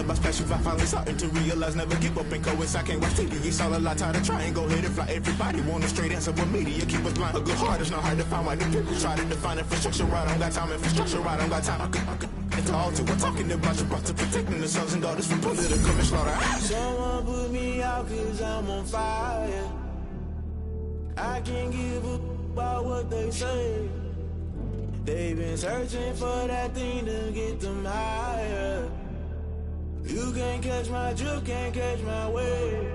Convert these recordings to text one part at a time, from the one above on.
about special. I finally starting to realize never give up and coincide. Can't watch TV, it's all a lot. Tired of trying, go ahead and fly. Everybody want a straight answer, but media keep us blind. A good heart is not hard to find. Why the people try to define infrastructure right? I don't got time. Infrastructure right, I don't got time. I could it's all to we're talking about your to protecting the sons and daughters from political and slaughter. Someone put me out 'cause I'm on fire. I can't give a about what they say. They've been searching for that thing to get them higher. You can't catch my drift, can't catch my wave.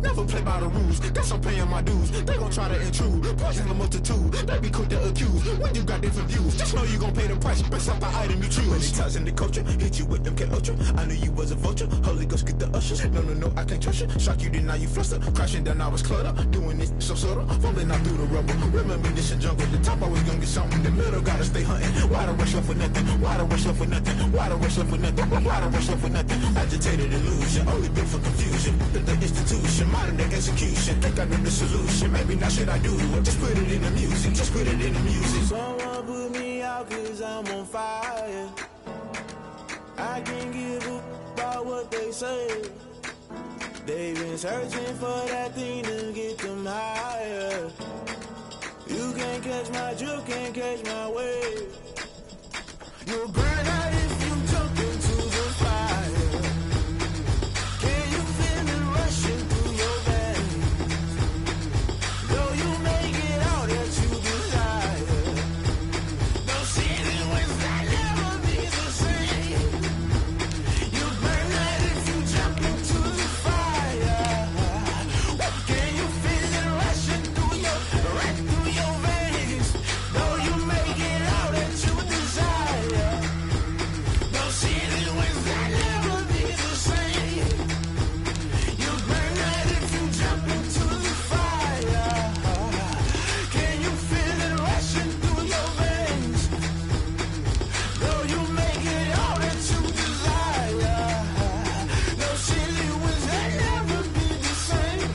Never play by the rules, guess I'm paying my dues. They gon' try to intrude, poison the multitude. They be quick to accuse, when you got different views. Just know you gon' pay the price, based off the item you choose. Many times in the culture, hit you with MK Ultra. I knew you was a vulture, Holy Ghost get the ushers. No, I can't trust you. Shock you, then now you fluster. Crashing down, I was cluttered. Doing this so subtle, falling out through the rubble. Remember this a jungle, the top always gonna get something. The middle gotta stay hunting. Why the rush left for nothing? Why the rush left for nothing? Why the rush left for nothing? Why the rush left for nothing? Agitated illusion, only built for confusion. The institution, modern day execution. Think I know the solution. Maybe not should I do it? Just put it in the music. Just put it in the music. Someone put me out 'cause I'm on fire. I can't give a about what they say. They've been searching for that thing to get them higher. You can't catch my drift, can't catch my wave. You'll burn out if you jump into the fire. Can you feel it rushing through your veins? Though you make it out that you desire. No ceiling wins that never be the same. You burn out if you jump into the fire. Can you feel it rushing through your veins? Though you make it out that you desire. No ceiling wins that never be the same. You burn out if you jump into the fire. Can you feel it rushing through your veins? Though you make it all that you desire. No ceiling wins that never be the same.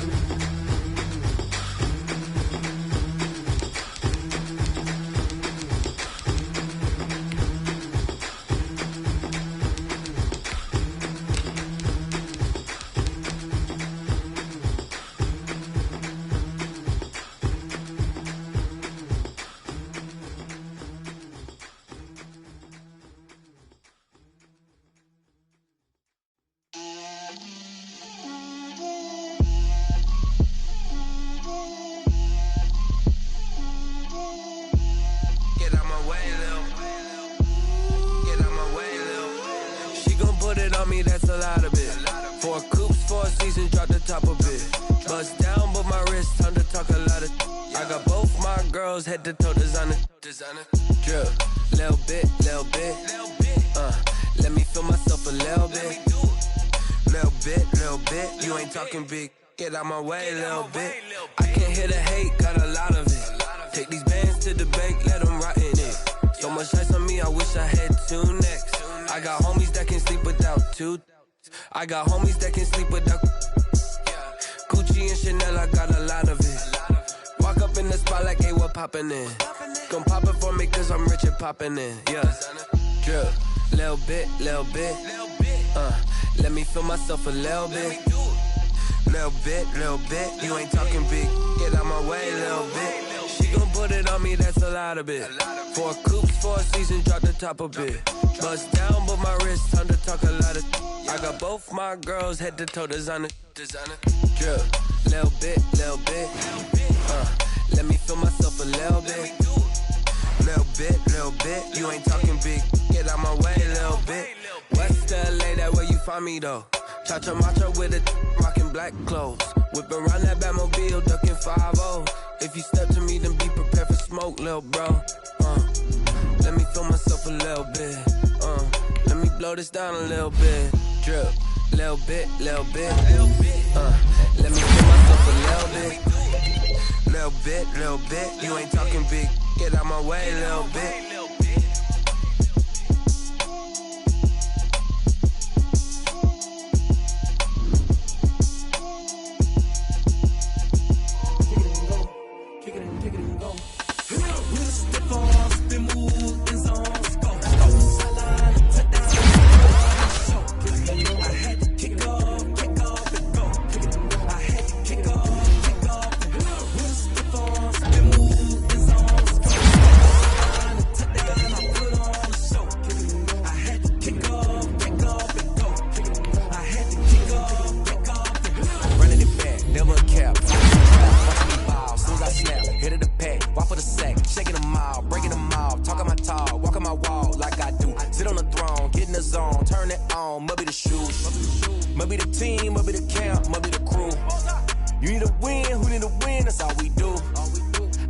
Get out my way, Lil. Get out my way, Lil. She gon' put it on me, that's a lot of it. 4 coops, 4 seasons, drop the top a bit. Bust down, but my wrist, time to talk a lot of. I got both my girls, head to toe designer. Drip, little bit, little bit. Let me feel myself a little bit. Little bit, you ain't talking big. Get out my way, little bit. I can't hear the hate, got a lot of it. Take these bands to the bank, let them rot in it. So much ice on me, I wish I had 2 necks. I got homies that can sleep without 2. I got homies that can sleep without Gucci and Chanel, I got a lot of it. Walk up in the spot like, hey, what poppin' in? Gon' pop it for me cause I'm rich and poppin' in. Yeah, drip, little bit. Let me feel myself a little bit. Little bit, you ain't talking big. Get out my way, little bit. She gon' put it on me, that's a lot of it. 4 coops, 4 seasons, drop the top a bit. Bust down, but my wrist, time to talk a lot of. I got both my girls, head to toe designer. Drip, little bit. Let me feel myself a little bit. Little bit, you ain't talking big. Get out my way, little bit. West LA, that where you find me though. Cha-cha matcha with a rockin' black clothes. Whip around that Batmobile, ducking 5-0. If you step to me, then be prepared for smoke, lil' bro. Let me feel myself a little bit. Let me blow this down a little bit. Drip, little bit. Let me feel myself a little bit. Little bit. You ain't talking big. Get out my way, little bit. Step on ball, breaking them off, talking my talk, walking my wall like I do. Sit on the throne, get in the zone, turn it on, must be the shoes. Must be the team, must be the camp, must be the crew. You need a win, who need a win, that's all we do.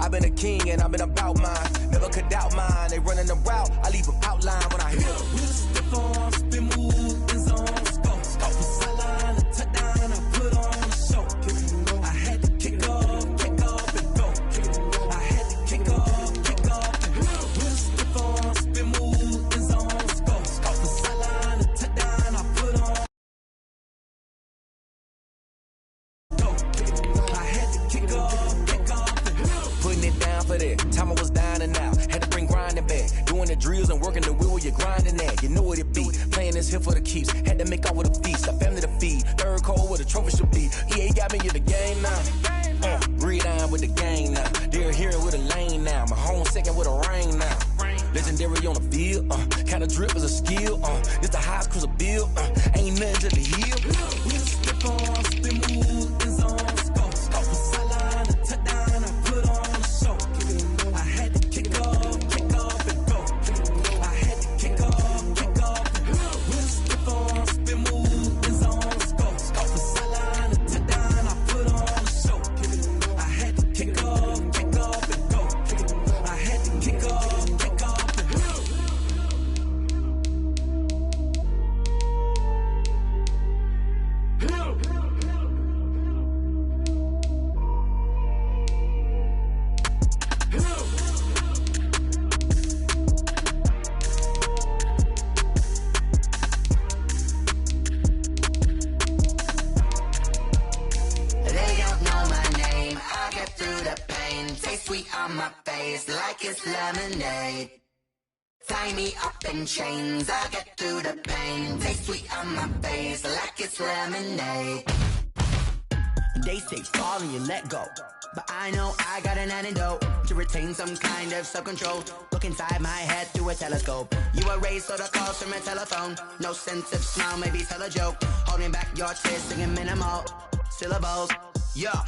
I've been a king and I've been about mine, never could doubt mine. They running the route, I leave them outline when I hit them. Step on, spin move, in zone, scope. From sideline to touchdown, I put on a show. I had to kick off and go. I had to kick off and go. Step on, spin move, in zone, scope. From sideline to touchdown, I put on. I had to kick off and putting it down for that. Time I was down and out, had to bring grinding back. Doing the drills and working the wheel where you're grinding at. You know what it be, playing this here for the keeps. Had to make out with a feast, a family to feed. Third cold where the trophy should be. EA got me in the game now. Breed on with the gang now. They're hearing with a lane now. My home second with a rain now. Legendary on the field, kinda drip is a skill. This the highest cruiser bill, ain't nothing to the hill. We'll step on, spin move, in zone, scope. From sideline to touchdown, I put on a show. I had to kick off and go. I had to kick off and go. We'll step on, spin move, in zone, scope. From sideline to touchdown, I put on a show. I had to kick off and go. I had to kick off and go. On my face like it's lemonade. Tie me up in chains, I get through the pain. Taste sweet on my face like it's lemonade. They say fall and you let go, but I know I got an antidote to retain some kind of self-control. Look inside my head through a telescope. You erase all the calls from a telephone. No sense of smile, maybe tell a joke. Holding back your tears, singing minimal syllables. Yeah.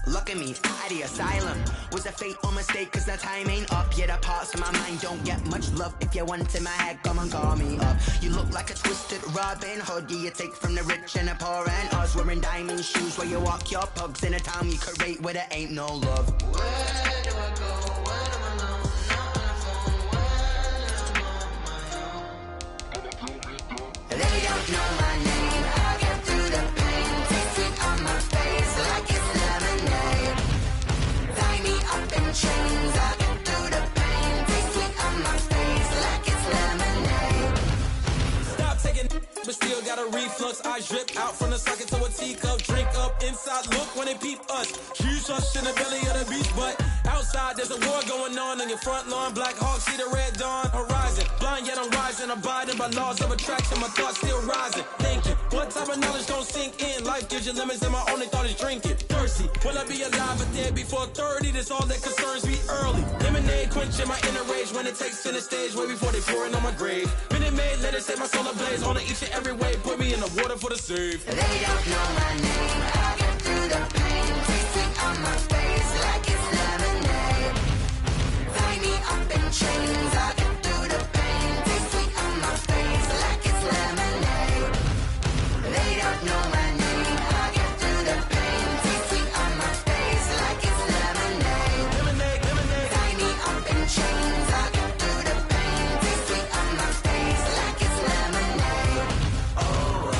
Look at me, out the asylum. Was a fate or mistake, cause the time ain't up. Yet the parts of my mind don't get much love. If you want in my head, come and call me up. You look like a twisted Robin Hood. Yeah, you take from the rich and the poor and us. Wearing diamond shoes where you walk your pugs in a town you create where there ain't no love. Where do I go? When am I alone? Not on the phone. When I'm on my own. They don't know my name. I get through the pain. Taste sweet on my face like it's lemonade. Tie me up in chains. I get through the pain. Taste sweet on my face like it's lemonade. Stop taking, but still got a reflux. I drip out from the socket to a teacup. Drink up inside, look when they peep us. Choose us in the belly of the beast, but outside there's a war going on your front lawn. Black Hawk, see the red dawn horizon. Blind yet I'm rising, abiding by laws of attraction. My thoughts still rising, thinking what type of knowledge don't sink in. Life gives you limits and my only thought is drinking. Thirsty, will I be alive or dead before 30? That's all that concerns me early. Lemonade quenching my inner rage when it takes center stage way before they pouring on my grave. Minute Maid, let it set my soul ablaze on each and every way. Put me in the water for the save. They don't know my name. I get through the pain. Taste sweet on my face like it's lemonade. Tie me up in chains. I get through the pain. Taste sweet on my face like it's lemonade. They don't know my name. I get through the pain. Taste sweet on my face like it's lemonade. Lemonade, lemonade. Tie me up in chains. I get through the pain. Taste sweet on my face like it's lemonade. Oh.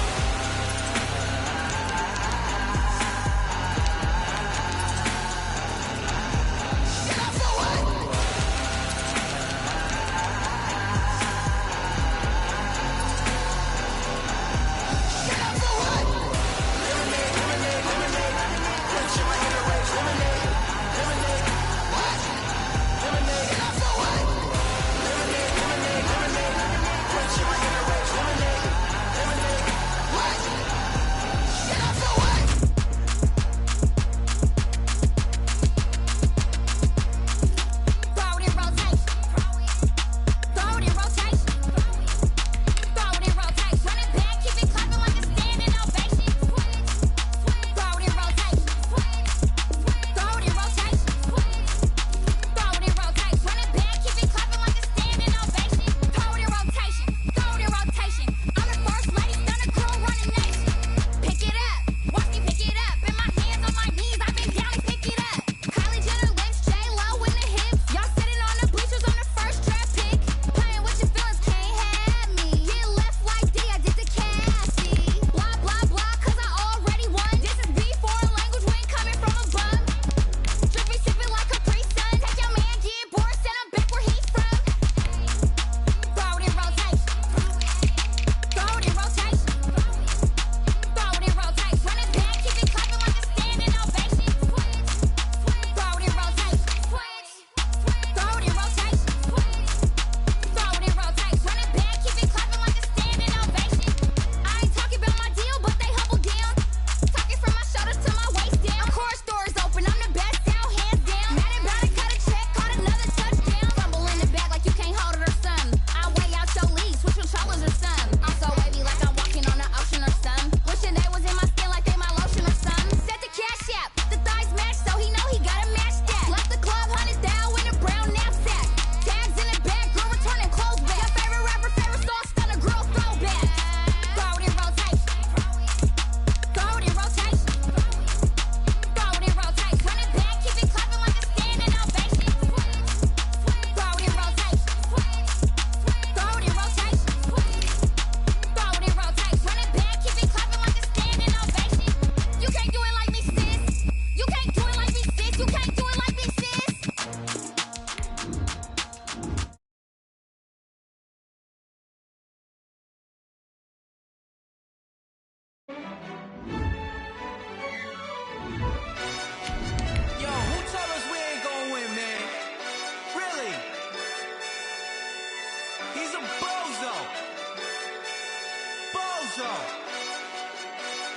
so.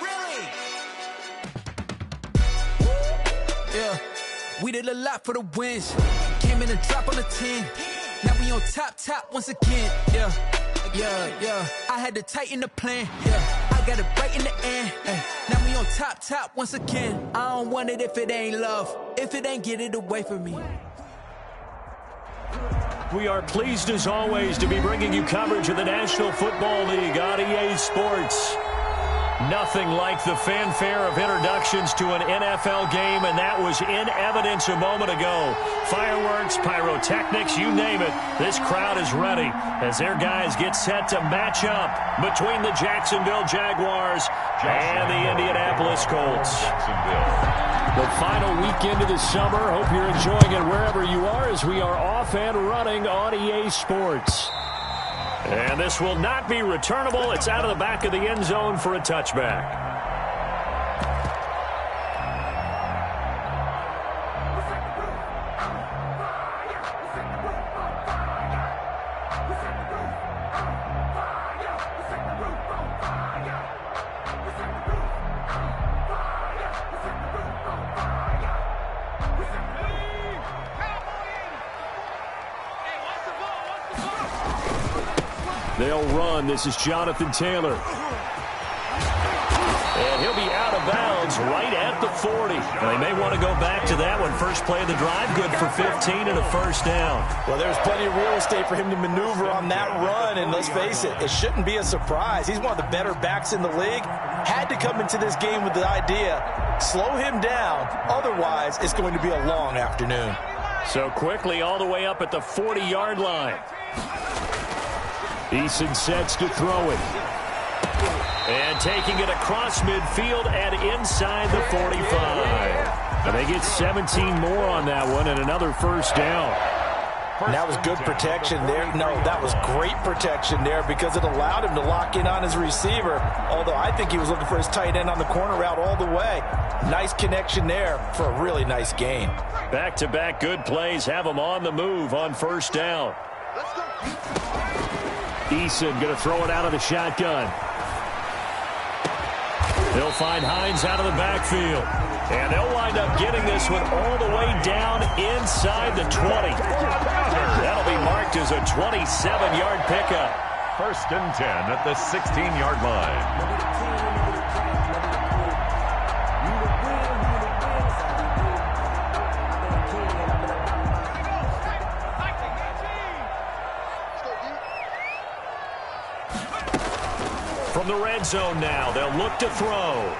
Really? Yeah, we did a lot for the wins. Came in and drop on the 10. Now we on top once again. Yeah. I had to tighten the plan. Yeah, I got it right in the end. Now we on top once again. I don't want it if it ain't love. If it ain't, get it away from me. We are pleased as always to be bringing you coverage of the National Football League on EA Sports. Nothing like the fanfare of introductions to an NFL game, and that was in evidence a moment ago. Fireworks, pyrotechnics, you name it. This crowd is ready as their guys get set to match up between the Jacksonville Jaguars and the Indianapolis Colts. The final weekend of the summer. Hope you're enjoying it wherever you are as we are off and running on EA Sports. And this will not be returnable. It's out of the back of the end zone for a touchback. They'll run. This is Jonathan Taylor. And he'll be out of bounds right at the 40. Now, they may want to go back to that one. First play of the drive, good for 15 and a first down. Well, there's plenty of real estate for him to maneuver on that run, and let's face it, it shouldn't be a surprise. He's one of the better backs in the league. Had to come into this game with the idea, slow him down, otherwise it's going to be a long afternoon. So quickly all the way up at the 40-yard line. Eason sets to throw it. And taking it across midfield and inside the 45. And they get 17 more on that one and another first down. And that was good protection there. No, that was great protection there because it allowed him to lock in on his receiver. Although I think he was looking for his tight end on the corner route all the way. Nice connection there for a really nice gain. Back-to-back good plays have him on the move on first down. Let's go. Eason going to throw it out of the shotgun. They'll find Hines out of the backfield. And they'll wind up getting this one all the way down inside the 20. That'll be marked as a 27-yard pickup. First and 10 at the 16-yard line. From the red zone now, they'll look to throw.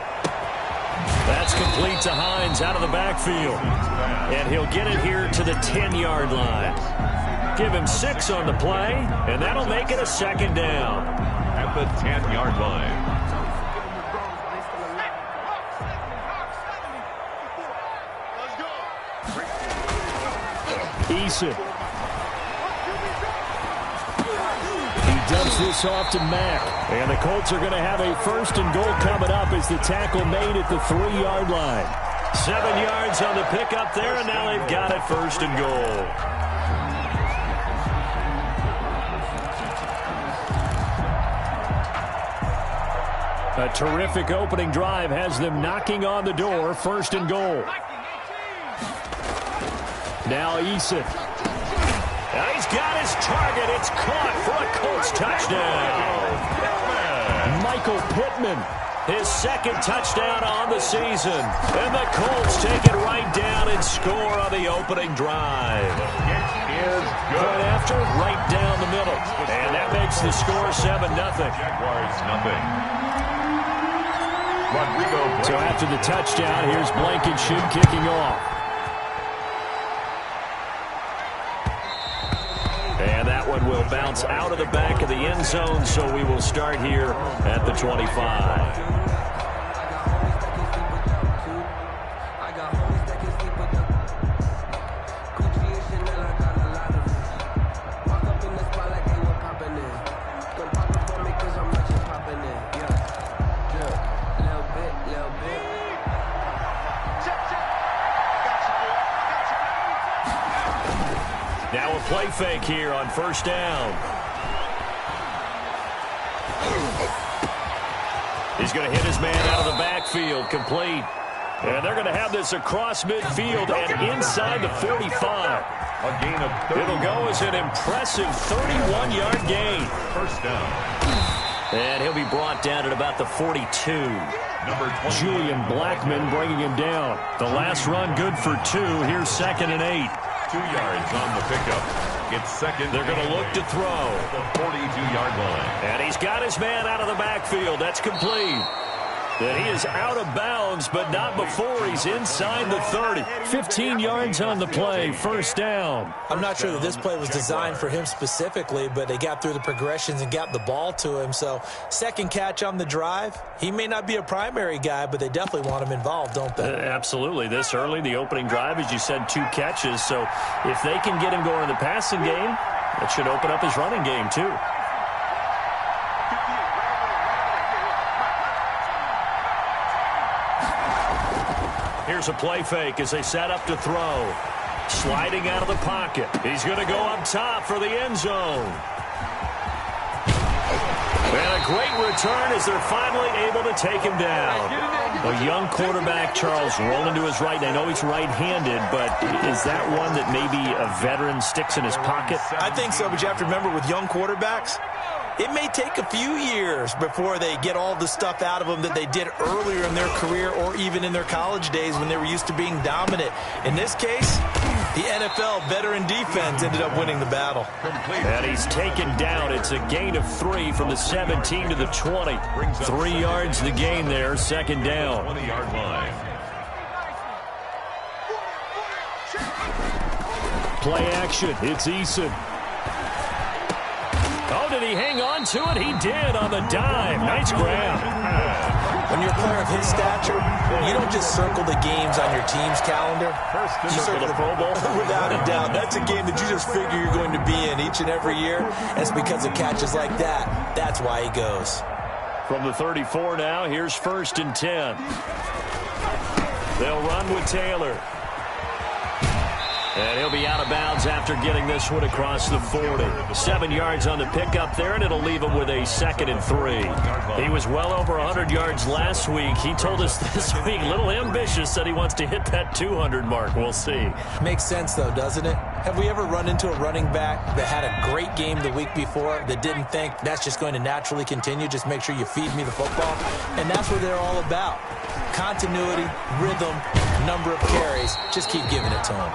That's complete to Hines out of the backfield. And he'll get it here to the 10-yard line. Give him 6 on the play, and that'll make it a second down. At the 10-yard line. Eason. Dumps this off to Mack. And the Colts are going to have a first and goal coming up as the tackle made at the 3-yard line. 7 yards on the pickup there, and now they've got it first and goal. A terrific opening drive has them knocking on the door, first and goal. Now Eason. Now he's got his target. It's caught for a Colts touchdown. Michael Pittman, his second touchdown on the season. And the Colts take it right down and score on the opening drive. It is good. Right after, right down the middle. And that makes the score 7-0. Jaguars nothing. Rodrigo. So after the touchdown, here's Blankenship kicking off. And that one will bounce out of the back of the end zone, so we will start here at the 25. Now a play fake here on first down. He's going to hit his man out of the backfield, complete. And they're going to have this across midfield and inside the 45. A gain of 30. It'll go as an impressive 31-yard gain. First down. And he'll be brought down at about the 42. Number 20. Julian Blackman bringing him down. The last run good for 2. Here's 2nd and 8. 2 yards on the pickup. It's second. They're going to look to throw. The 42-yard line. And he's got his man out of the backfield. That's complete. And he is out of bounds, but not before he's inside the 30. 15 yards on the play, first down. I'm not sure that this play was designed for him specifically, but they got through the progressions and got the ball to him. So, second catch on the drive. He may not be a primary guy, but they definitely want him involved, don't they? Absolutely. This early, the opening drive, as you said, 2 catches. So, if they can get him going in the passing game, that should open up his running game, too. Here's a play fake as they set up to throw. Sliding out of the pocket. He's going to go up top for the end zone. And a great return as they're finally able to take him down. A young quarterback, Charles, rolling to his right. I know he's right-handed, but is that one that maybe a veteran sticks in his pocket? I think so, but you have to remember with young quarterbacks, it may take a few years before they get all the stuff out of them that they did earlier in their career or even in their college days when they were used to being dominant. In this case, the NFL veteran defense ended up winning the battle. And he's taken down. It's a gain of 3 from the 17 to the 20. 3 yards the gain there, second down. 20-yard line. Play action. It's Eason. Oh, did he hang on to it? He did on the dime. Nice grab. When you're a player of his stature, you don't just circle the games on your team's calendar. You circle the Pro Bowl? Without a doubt. That's a game that you just figure you're going to be in each and every year. And it's because of catches like that. That's why he goes. From the 34 now, here's 1st and 10. They'll run with Taylor. And he'll be out of bounds after getting this one across the 40. 7 yards on the pickup there, and it'll leave him with a 2nd and 3. He was well over 100 yards last week. He told us this week, a little ambitious, said he wants to hit that 200 mark. We'll see. Makes sense, though, doesn't it? Have we ever run into a running back that had a great game the week before that didn't think that's just going to naturally continue? Just make sure you feed me the football. And that's what they're all about. Continuity, rhythm, number of carries. Just keep giving it to him.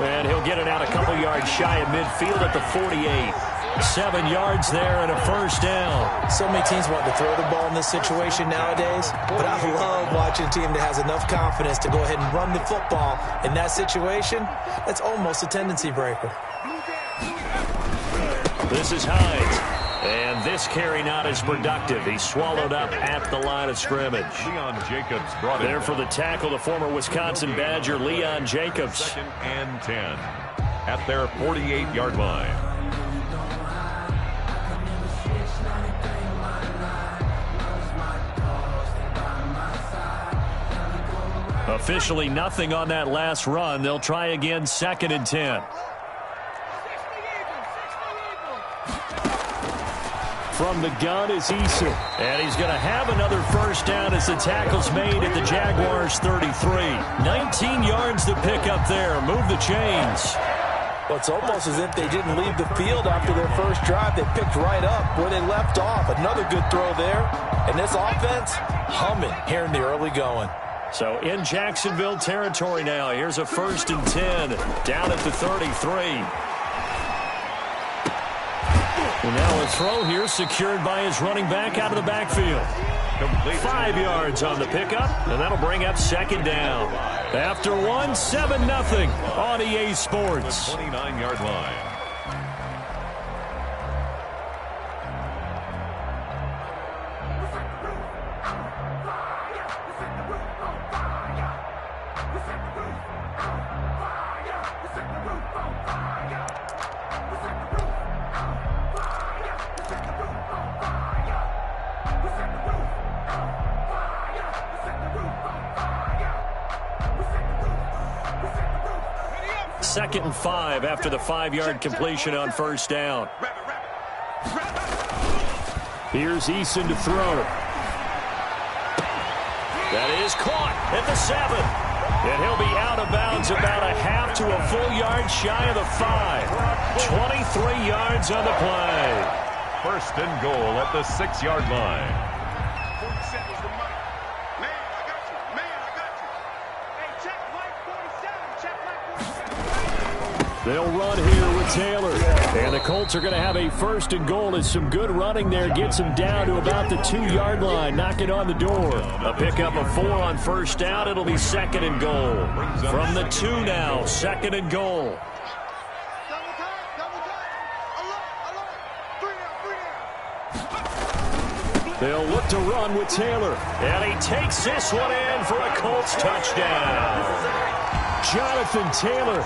And he'll get it out a couple yards shy of midfield at the 48. 7 yards there and a first down. So many teams want to throw the ball in this situation nowadays, but I love watching a team that has enough confidence to go ahead and run the football. In that situation, that's almost a tendency breaker. This is Hines. And this carry not as productive. He's swallowed up at the line of scrimmage. Leon Jacobs brought it there for the tackle, the former Wisconsin Badger, Leon Jacobs. 2nd and 10 at their 48-yard line. Officially nothing on that last run. They'll try again, 2nd and 10. From the gun is Eason. And he's going to have another first down as the tackle's made at the Jaguars' 33. 19 yards to pick up there. Move the chains. Well, it's almost as if they didn't leave the field after their first drive. They picked right up where they left off. Another good throw there. And this offense, humming here in the early going. So in Jacksonville territory now. Here's a 1st and 10 down at the 33. And now a throw here secured by his running back out of the backfield. 5 yards on the pickup, and that'll bring up 2nd down. After 1, 7-0 on EA Sports. 29-yard line. Second and 5 after the 5-yard completion on first down. Here's Eason to throw. That is caught at the 7. And he'll be out of bounds about a half to a full yard shy of the 5. 23 yards on the play. First and goal at the 6-yard line. 40 seconds remaining. Man, I got you. Man, I got you. Hey, check Mike 47. Check Mike 47. They'll run here with Taylor. And the Colts are going to have a first and goal as some good running there gets them down to about the 2-yard line, knocking on the door. A pickup of 4 on first down. It'll be second and goal. From the 2 now, second and goal. They'll look to run with Taylor. And he takes this one in for a Colts touchdown. Jonathan Taylor,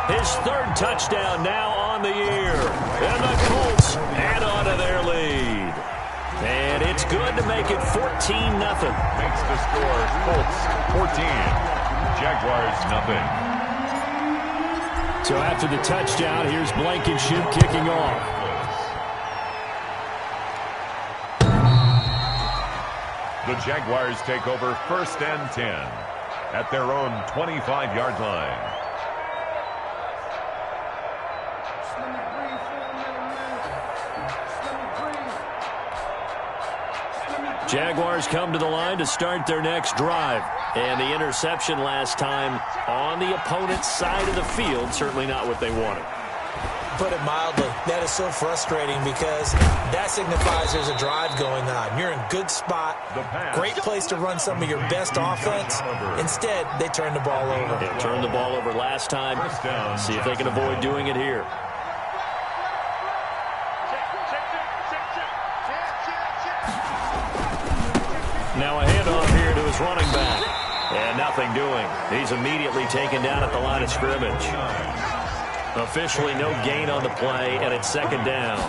his 3rd touchdown now on the year. And the Colts add on to their lead. And it's good to make it 14-0. Makes the score Colts 14. Jaguars nothing. So after the touchdown, here's Blankenship kicking off. The Jaguars take over first and 10 at their own 25-yard line. Jaguars come to the line to start their next drive. And the interception last time on the opponent's side of the field, certainly not what they wanted. Put it mildly, that is so frustrating because that signifies there's a drive going on. You're in a good spot, great place to run some of your best offense. Instead, they turn the ball over. They turned the ball over last time. See if they can avoid doing it here. Now a handoff here to his running back. And nothing doing. He's immediately taken down at the line of scrimmage. Officially no gain on the play, and it's second down.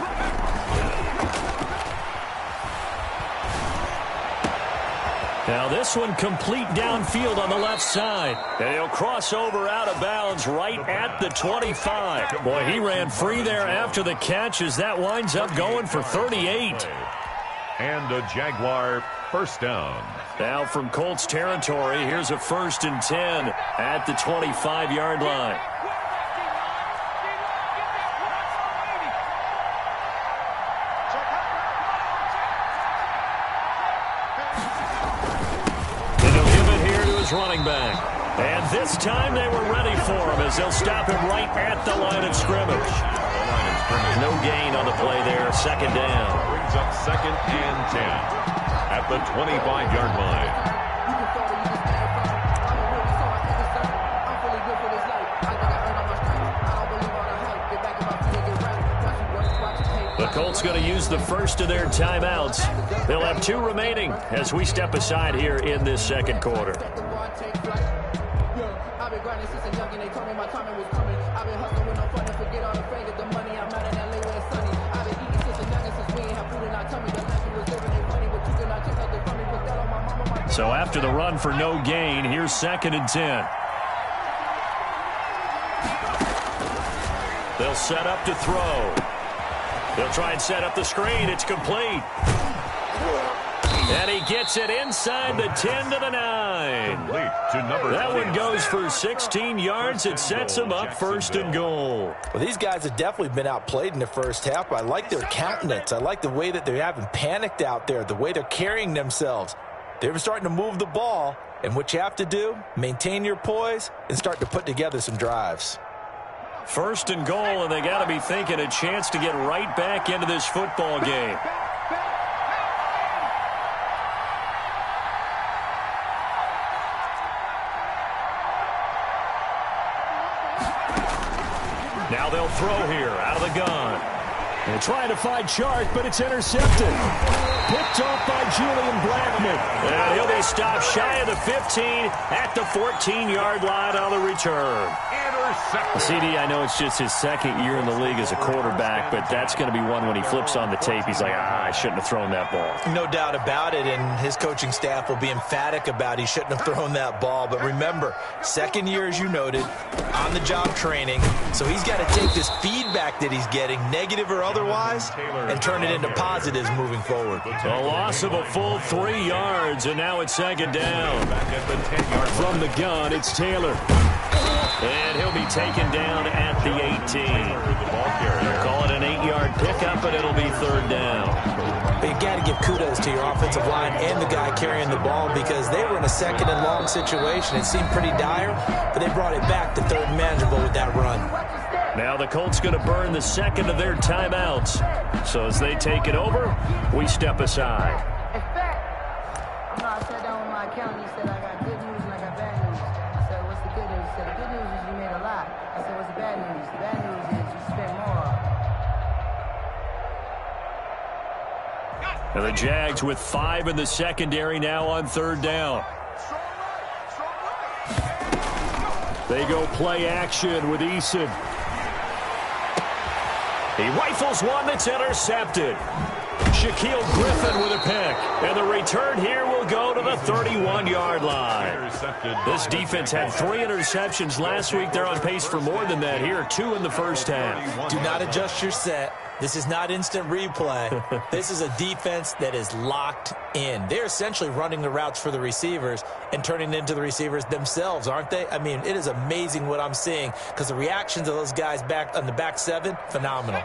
Now this one complete downfield on the left side. And he'll cross over out of bounds right at the 25. Boy, he ran free there after the catch as that winds up going for 38. And a Jaguar first down. Now from Colts territory, here's a first and 10 at the 25-yard line. Running back. And this time they were ready for him as they'll stop him right at the line of scrimmage. No gain on the play there. Second down. Brings up second and 10 at the 25-yard line. The Colts going to use the first of their timeouts. They'll have 2 remaining as we step aside here in this second quarter. So after the run for no gain, here's second and 10. They'll set up to throw. They'll try and set up the screen. It's complete. And he gets it inside the 10 to the 9. That one goes for 16 yards. It sets him up first and goal. Well, these guys have definitely been outplayed in the first half. I like their countenance. I like the way that they haven't panicked out there, the way they're carrying themselves. They're starting to move the ball, and what you have to do, maintain your poise and start to put together some drives. First and goal, and they got to be thinking a chance to get right back into this football game. Now they'll throw here out of the gun. They're trying to find Chark, but it's intercepted. Picked off by Julian Blackman. And he'll be stopped shy of the 15 at the 14-yard line on the return. CD, I know it's just his second year in the league as a quarterback, but that's going to be one when he flips on the tape, he's like, I shouldn't have thrown that ball. No doubt about it, and his coaching staff will be emphatic about he shouldn't have thrown that ball. But remember, second year, as you noted, on-the-job training, so he's got to take this feedback that he's getting, negative or otherwise and turn it into positives moving forward. A loss of a full 3 yards, and now it's second down. From the gun, it's Taylor. And he'll be taken down at the 18. Call it an 8-yard pickup, but it'll be third down. But you got to give kudos to your offensive line and the guy carrying the ball because they were in a second and long situation. It seemed pretty dire, but they brought it back to third and manageable with that run. Now the Colts going to burn the second of their timeouts. So as they take it over, we step aside. I sat down with my accountant. He said, I got good news and I got bad news. I said, what's the good news? He said, the good news is you made a lot. I said, what's the bad news? The bad news is you spent more. And the Jags with 5 in the secondary now on third down. They go play action with Eason. He rifles one that's intercepted. Shaquille Griffin with a pick. And the return here will go to the 31-yard line. This defense had 3 interceptions last week. They're on pace for more than that here. 2 in the first half. Do not adjust your set. This is not instant replay. This is a defense that is locked in. They're essentially running the routes for the receivers and turning into the receivers themselves, aren't they? I mean, it is amazing what I'm seeing because the reactions of those guys back on the back 7, phenomenal.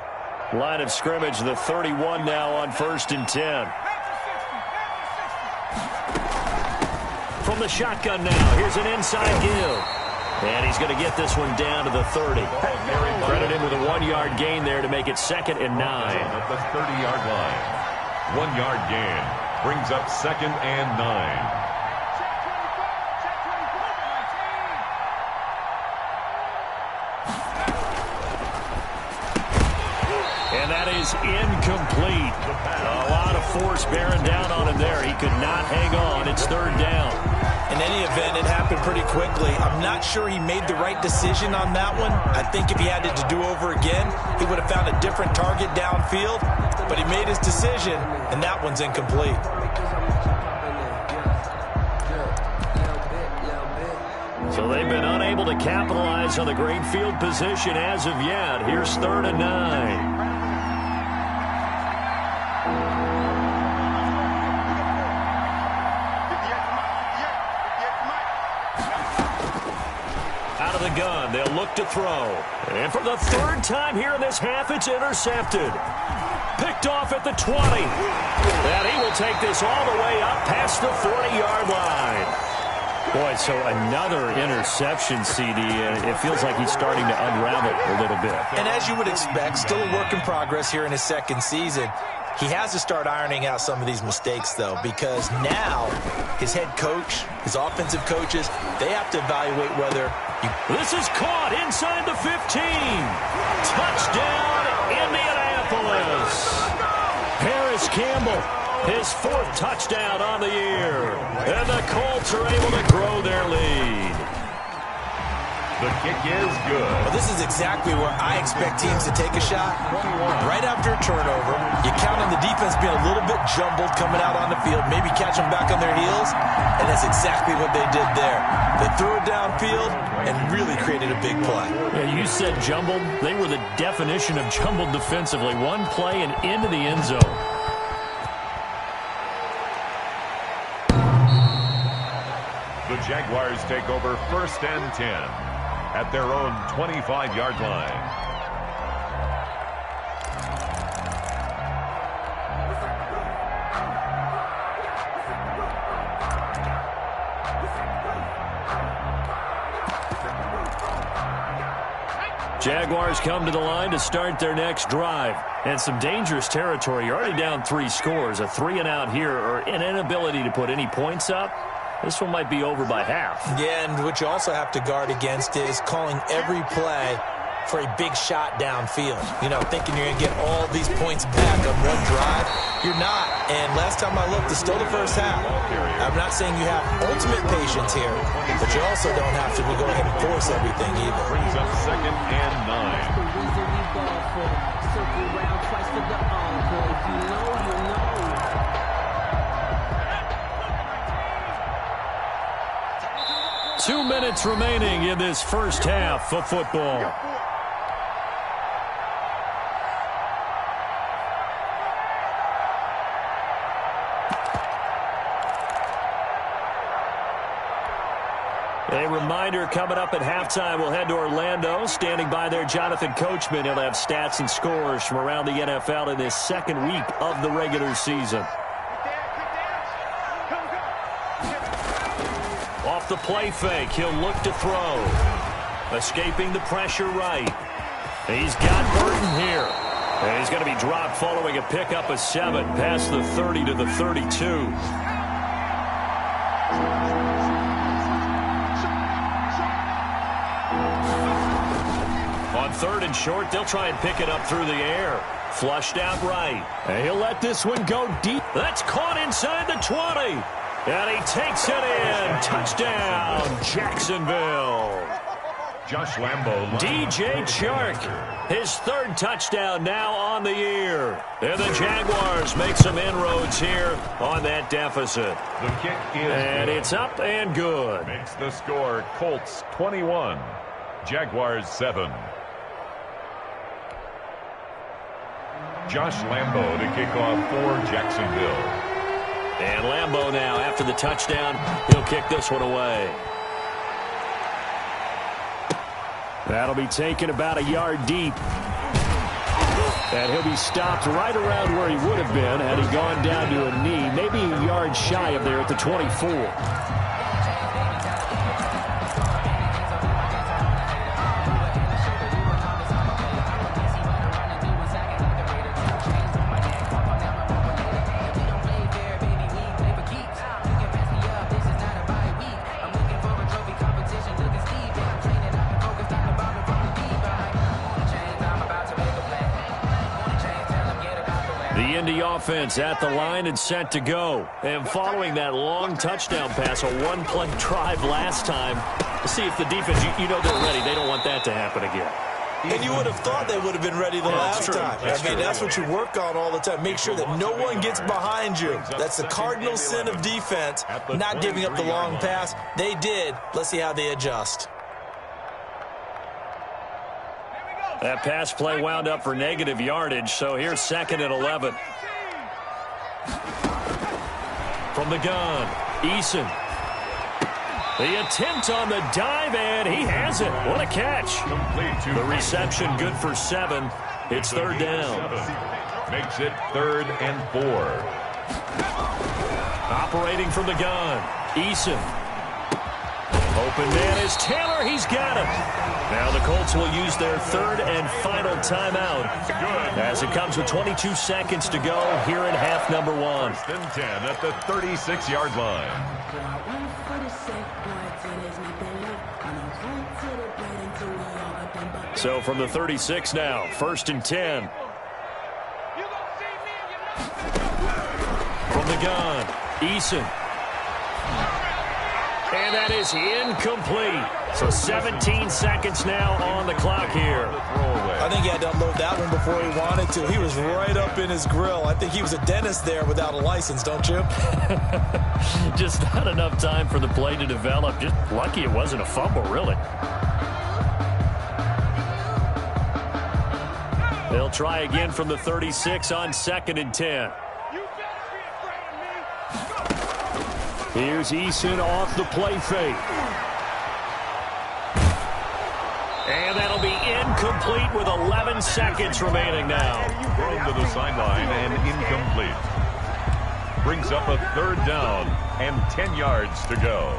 Line of scrimmage, the 31 now on 1st and 10. From the shotgun now, here's an inside give. And he's going to get this one down to the 30. Credit him with a 1-yard gain there to make it 2nd and 9. At the 30-yard line. 1-yard gain brings up 2nd and 9. And that is incomplete. A lot of force bearing down on him there. He could not hang on. It's 3rd down. In any event, it happened pretty quickly. I'm not sure he made the right decision on that one. I think if he had it to do over again, he would have found a different target downfield. But he made his decision, and that one's incomplete. So they've been unable to capitalize on the great field position as of yet. Here's 3rd and 9. Out of the gun, they'll look to throw. And for the 3rd time here in this half, it's intercepted. Picked off at the 20. And he will take this all the way up past the 40-yard line. Boy, so another interception, CD, and it feels like he's starting to unravel a little bit. And as you would expect, still a work in progress here in his 2nd season. He has to start ironing out some of these mistakes, though, because now his head coach, his offensive coaches, they have to evaluate whether This is caught inside the 15. Touchdown, Indianapolis. Harris Campbell, his 4th touchdown on the year. And the Colts are able to grow their lead. The kick is good. Well, this is exactly where I expect teams to take a shot. Right after a turnover, you count on the defense being a little bit jumbled coming out on the field, maybe catch them back on their heels, and that's exactly what they did there. They threw it downfield and really created a big play. Yeah, you said jumbled. They were the definition of jumbled defensively. One play and into the end zone. The Jaguars take over 1st and 10 at their own 25-yard line. Jaguars come to the line to start their next drive. And some dangerous territory. You're already down 3 scores. A 3-and-out here or an inability to put any points up. This one might be over by half. Yeah, and what you also have to guard against is calling every play for a big shot downfield. You know, thinking you're going to get all these points back on one drive. You're not. And last time I looked, it's still the first half. I'm not saying you have ultimate patience here, but you also don't have to go ahead and force everything either. Brings up 2nd and 9. 2 minutes remaining in this first half of football. A reminder coming up at halftime. We'll head to Orlando. Standing by there, Jonathan Coachman. He'll have stats and scores from around the NFL in this second week of the regular season. Off the play fake, he'll look to throw. Escaping the pressure right. He's got Burton here. And he's going to be dropped following a pickup of 7 past the 30 to the 32. On 3rd and short, they'll try and pick it up through the air. Flushed out right. And he'll let this one go deep. That's caught inside the 20. And he takes it in. Touchdown, Jacksonville. Josh Lambo. DJ Chark, his 3rd touchdown now on the year. And the Jaguars make some inroads here on that deficit. The kick is and good. It's up and good. Makes the score Colts 21, Jaguars 7. Josh Lambo to kick off for Jacksonville. And Lambo now, after the touchdown, he'll kick this one away. That'll be taken about a yard deep. And he'll be stopped right around where he would have been had he gone down to a knee, maybe a yard shy of there at the 24. Offense at the line and set to go. And following that long touchdown pass, a one-play drive last time, see if the defense, you know they're ready. They don't want that to happen again. And you would have thought they would have been ready the last time. That's what you work on all the time. Make sure that no one gets behind you. That's the cardinal sin of defense, not giving up the long pass. They did. Let's see how they adjust. That pass play wound up for negative yardage, so here's 2nd and 11. From the gun, Eason. The attempt on the dive, and he has it. What a catch. The reception good for 7. It's 3rd down. Makes it 3rd and 4. Operating from the gun, Eason. Open man is Taylor. He's got him. Now the Colts will use their 3rd and final timeout as it comes with 22 seconds to go here in half number 1. 1st and 10 at the 36-yard line. So from the 36 now, 1st and 10. From the gun, Eason. And that is incomplete. So 17 seconds now on the clock here. I think he had to unload that one before he wanted to. He was right up in his grill. I think he was a dentist there without a license, don't you? Just not enough time for the play to develop. Just lucky it wasn't a fumble, really. They'll try again from the 36 on 2nd and 10. Here's Eason off the play fake. And that'll be incomplete with 11 seconds remaining now. Thrown to the sideline and incomplete. Brings up a 3rd down and 10 yards to go.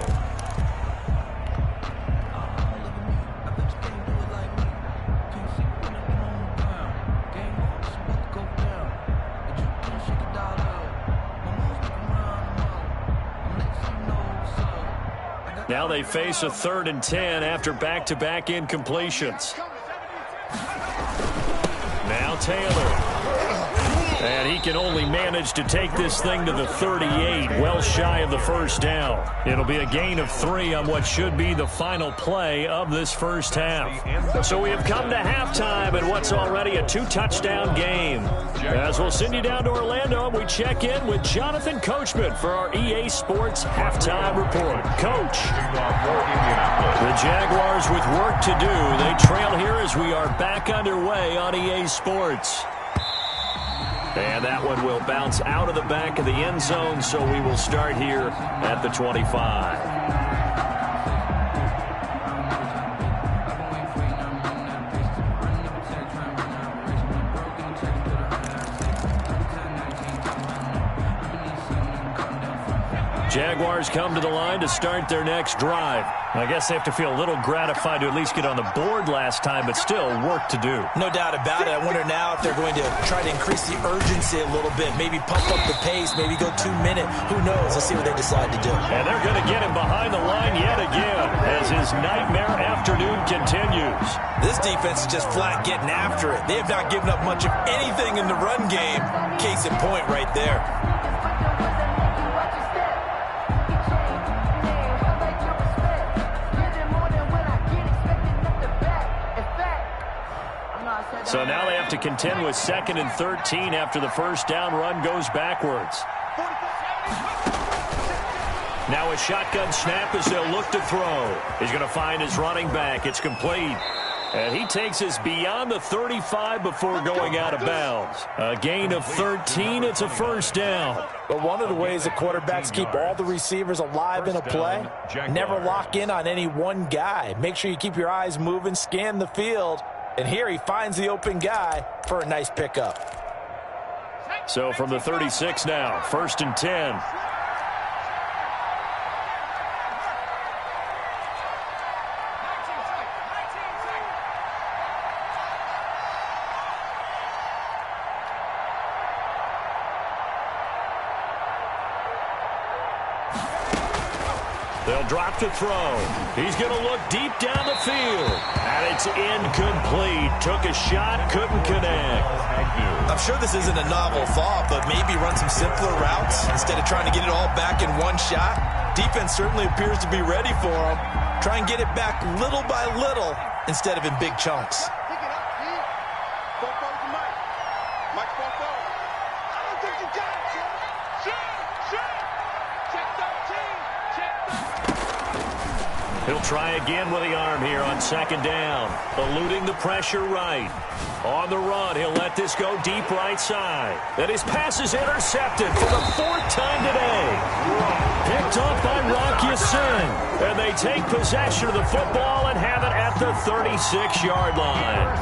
Now they face a 3rd and 10 after back-to-back incompletions. Now Taylor. And he can only manage to take this thing to the 38, well shy of the 1st down. It'll be a gain of 3 on what should be the final play of this first half. So we have come to halftime in what's already a 2-touchdown game. As we'll send you down to Orlando, and we check in with Jonathan Coachman for our EA Sports Halftime Report. Coach. The Jaguars with work to do. They trail here as we are back underway on EA Sports. And that one will bounce out of the back of the end zone, so we will start here at the 25. Jaguars come to the line to start their next drive. I guess they have to feel a little gratified to at least get on the board last time, but still work to do. No doubt about it. I wonder now if they're going to try to increase the urgency a little bit, maybe pump up the pace, maybe go 2 minute. Who knows? Let's see what they decide to do. And they're going to get him behind the line yet again as his nightmare afternoon continues. This defense is just flat getting after it. They have not given up much of anything in the run game. Case in point right there. So now they have to contend with 2nd and 13 after the first down run goes backwards. Now a shotgun snap as they'll look to throw. He's going to find his running back. It's complete. And he takes us beyond the 35 before going out of bounds. A gain of 13. It's a first down. But one of the ways the quarterbacks keep all the receivers alive in a play, never lock in on any one guy. Make sure you keep your eyes moving, scan the field. And here he finds the open guy for a nice pickup. So from the 36 now, 1st and 10. They'll drop to throw. He's going to look deep down the field. And it's incomplete. Took a shot, couldn't connect. I'm sure this isn't a novel thought, but maybe run some simpler routes instead of trying to get it all back in one shot. Defense certainly appears to be ready for him. Try and get it back little by little instead of in big chunks. Pick it up, P. 4-4 to Mike. Mike 4-4. I don't think you got it, sir. Shoot. Check 13. He'll try again with the arm here on 2nd down. Eluding the pressure right. On the run, he'll let this go deep right side. And his pass is intercepted for the 4th time today. Picked up by Rock Ya-Sin. And they take possession of the football and have it at the 36-yard line.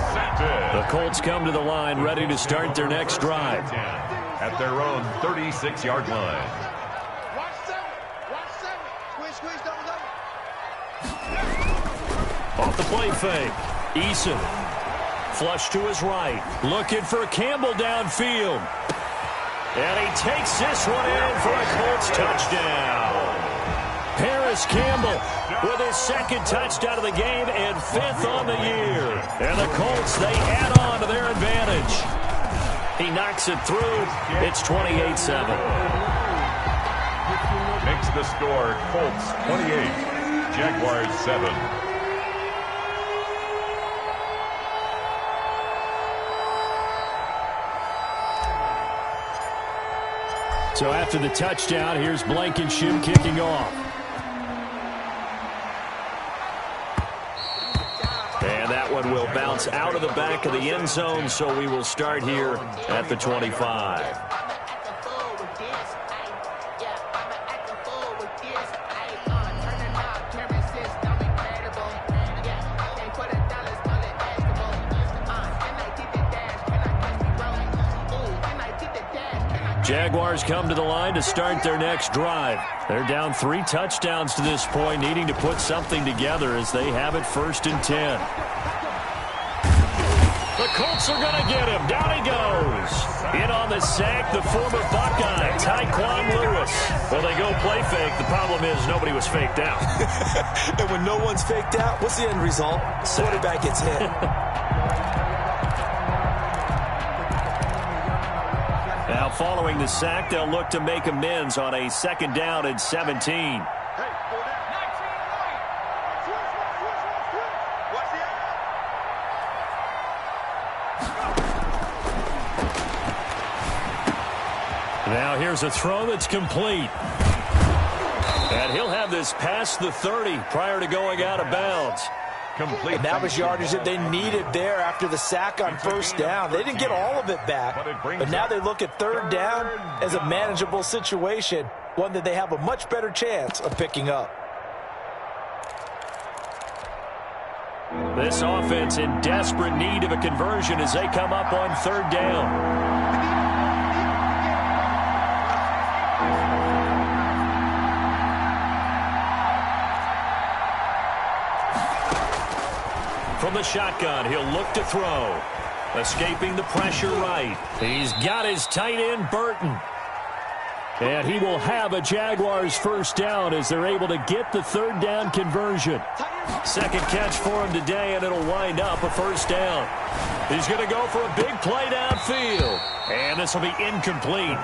The Colts come to the line ready to start their next drive. At their own 36-yard line. Watch 7. Squeeze, double. Off the play fake. Eason. Flush to his right. Looking for Campbell downfield. And he takes this one in for a Colts touchdown. Paris Campbell with his 2nd touchdown of the game and 5th on the year. And the Colts, they add on to their advantage. He knocks it through. It's 28-7. Makes the score Colts 28, Jaguars 7. So after the touchdown, here's Blankenship kicking off. And that one will bounce out of the back of the end zone, so we will start here at the 25. Jaguars come to the line to start their next drive. They're down 3 touchdowns to this point, needing to put something together as they have it 1st and 10. The Colts are going to get him. Down he goes. In on the sack, the former Buckeye, Tyquan Lewis. Well, they go play fake. The problem is nobody was faked out. And when no one's faked out, what's the end result? Quarterback gets hit. Now, following the sack, they'll look to make amends on a 2nd down and 17. Now here's a throw that's complete. And he'll have this past the 30 prior to going out of bounds. Complete. And that was yardage that they needed there after the sack on 1st down. They didn't get all of it back, but now they look at 3rd down as a manageable situation, one that they have a much better chance of picking up. This offense in desperate need of a conversion as they come up on 3rd down. from the shotgun. He'll look to throw. Escaping the pressure right. He's got his tight end, Burton. And he will have a Jaguars first down as they're able to get the third down conversion. Second catch for him today, and it'll wind up a first down. He's going to go for a big play downfield. And this will be incomplete.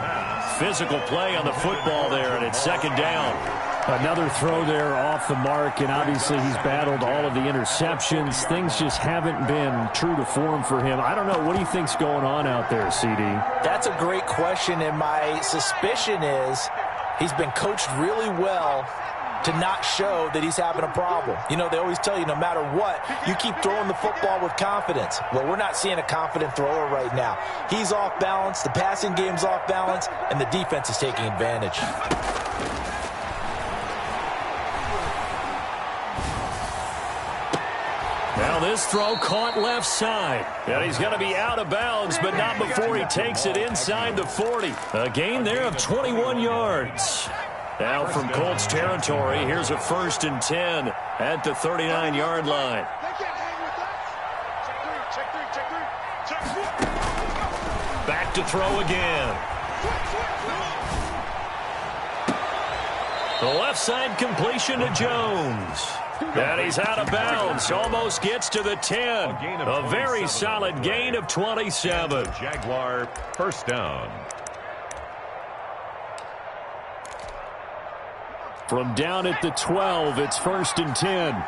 Physical play on the football there, and it's second down. Another throw there off the mark, and obviously he's battled all of the interceptions. Things just haven't been true to form for him. I don't know. What do you think's going on out there, CD? That's a great question, and my suspicion is he's been coached really well to not show that he's having a problem. You know, they always tell you no matter what, you keep throwing the football with confidence. Well, we're not seeing a confident thrower right now. He's off balance, the passing game's off balance, and the defense is taking advantage. Now this throw caught left side. And he's going to be out of bounds, but not before he takes it inside the 40. A gain there of 21 yards. Now from Colts territory, here's a 1st and 10 at the 39-yard line. Back to throw again. The left side completion to Jones. And he's out of bounds. Almost gets to the 10. A very solid gain of 27. Jaguar first down. From down at the 12, it's 1st and 10.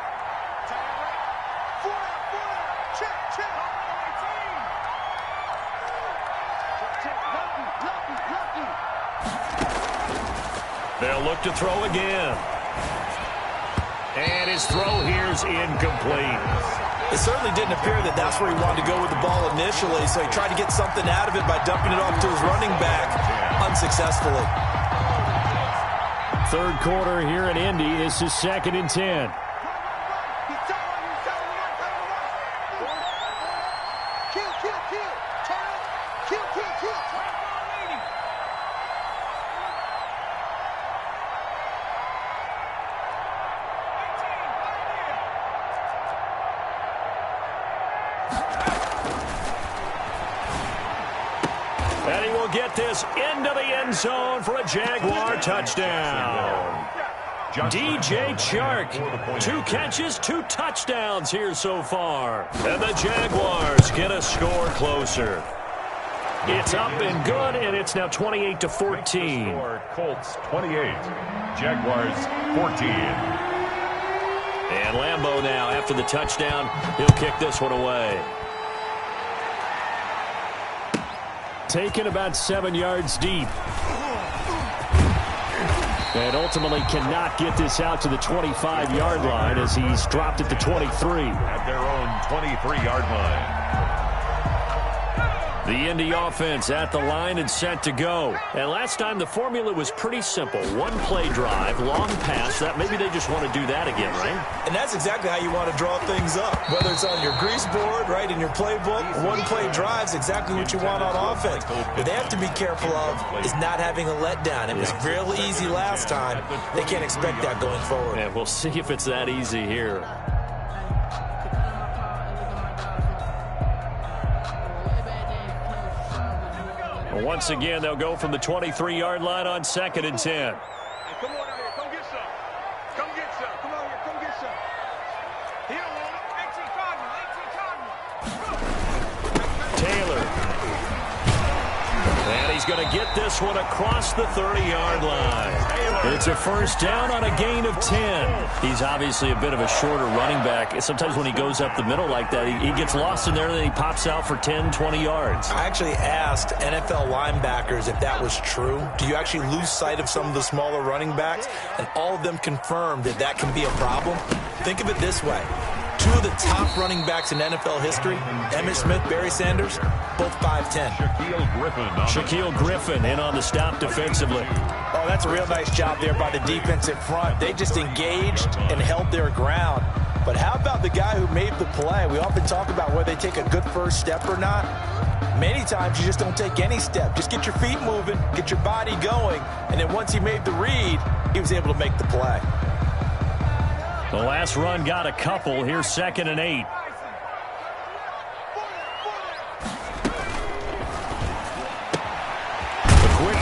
They'll look to throw again. And his throw here's incomplete. It certainly didn't appear that that's where he wanted to go with the ball initially, so he tried to get something out of it by dumping it off to his running back unsuccessfully. Third quarter here in Indy. This is 2nd and 10. And he will get this into the end zone for a Jaguar touchdown. DJ Chark, 2 catches, 2 touchdowns here so far. And the Jaguars get a score closer. It's up and good, and it's now 28-14. Colts 28, Jaguars 14. And Lambeau now, after the touchdown, he'll kick this one away. Taken about 7 yards deep. And ultimately cannot get this out to the 25-yard line as he's dropped at the 23. At their own 23-yard line. The Indy offense at the line and set to go. And last time the formula was pretty simple. 1 play drive, long pass. That maybe they just want to do that again, right? And that's exactly how you want to draw things up. Whether it's on your grease board, right, in your playbook, 1 play drive is exactly what you want on offense. What they have to be careful of is not having a letdown. It was real easy last time. They can't expect that going forward. Yeah, we'll see if it's that easy here. Once again, they'll go from the 23-yard line on 2nd and 10. Hey, come on out here. Come get some. Come get some. Come on here. Come get some. He don't want it. Taylor. And he's going to get this one across the 30-yard line. It's a first down on a gain of 10. He's obviously a bit of a shorter running back. Sometimes when he goes up the middle like that, he gets lost in there, and then he pops out for 10, 20 yards. I actually asked NFL linebackers if that was true. Do you actually lose sight of some of the smaller running backs? And all of them confirmed that that can be a problem. Think of it this way. 2 of the top running backs in NFL history, Emmitt Smith, Barry Sanders, both 5'10". Shaquille Griffin in on the stop defensively. Oh, that's a real nice job there by the defensive front. They just engaged and held their ground. But how about the guy who made the play? We often talk about whether they take a good first step or not. Many times you just don't take any step. Just get your feet moving, get your body going, and then once he made the read, he was able to make the play. The last run got a couple. Here's 2nd and 8.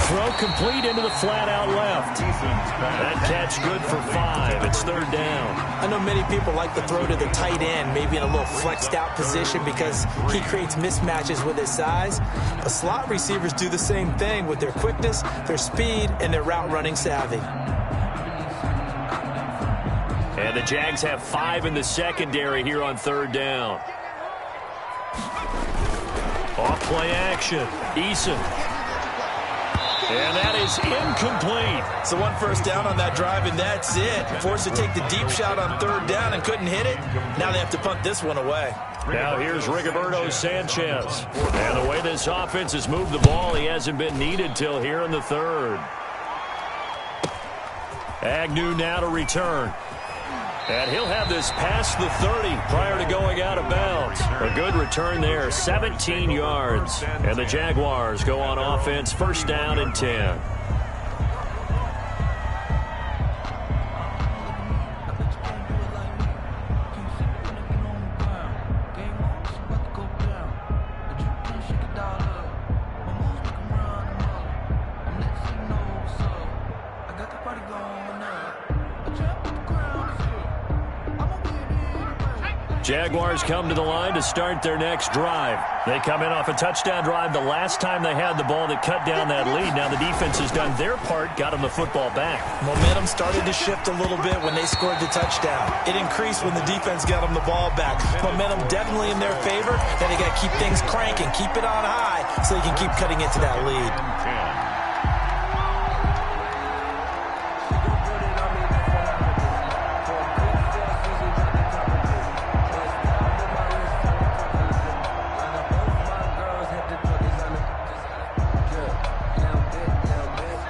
throw complete into the flat out left. That catch good for 5. It's third down. I know many people like to throw to the tight end, maybe in a little flexed out position because he creates mismatches with his size. But slot receivers do the same thing with their quickness, their speed, and their route running savvy. And the Jags have 5 in the secondary here on third down. Off play action. Eason. And that is incomplete. So one first down on that drive, and that's it. Forced to take the deep shot on third down and couldn't hit it. Now they have to punt this one away. Now here's Rigoberto Sanchez. And the way this offense has moved the ball, he hasn't been needed till here in the third. Agnew now to return. And he'll have this past the 30 prior to going out of bounds. A good return there, 17 yards. And the Jaguars go on offense, first down and 10. Jaguars come to the line to start their next drive. They come in off a touchdown drive the last time they had the ball that cut down that lead. Now the defense has done their part, got them the football back. Momentum started to shift a little bit when they scored the touchdown. It increased when the defense got them the ball back. Momentum definitely in their favor. Now they got to keep things cranking, keep it on high so they can keep cutting into that lead.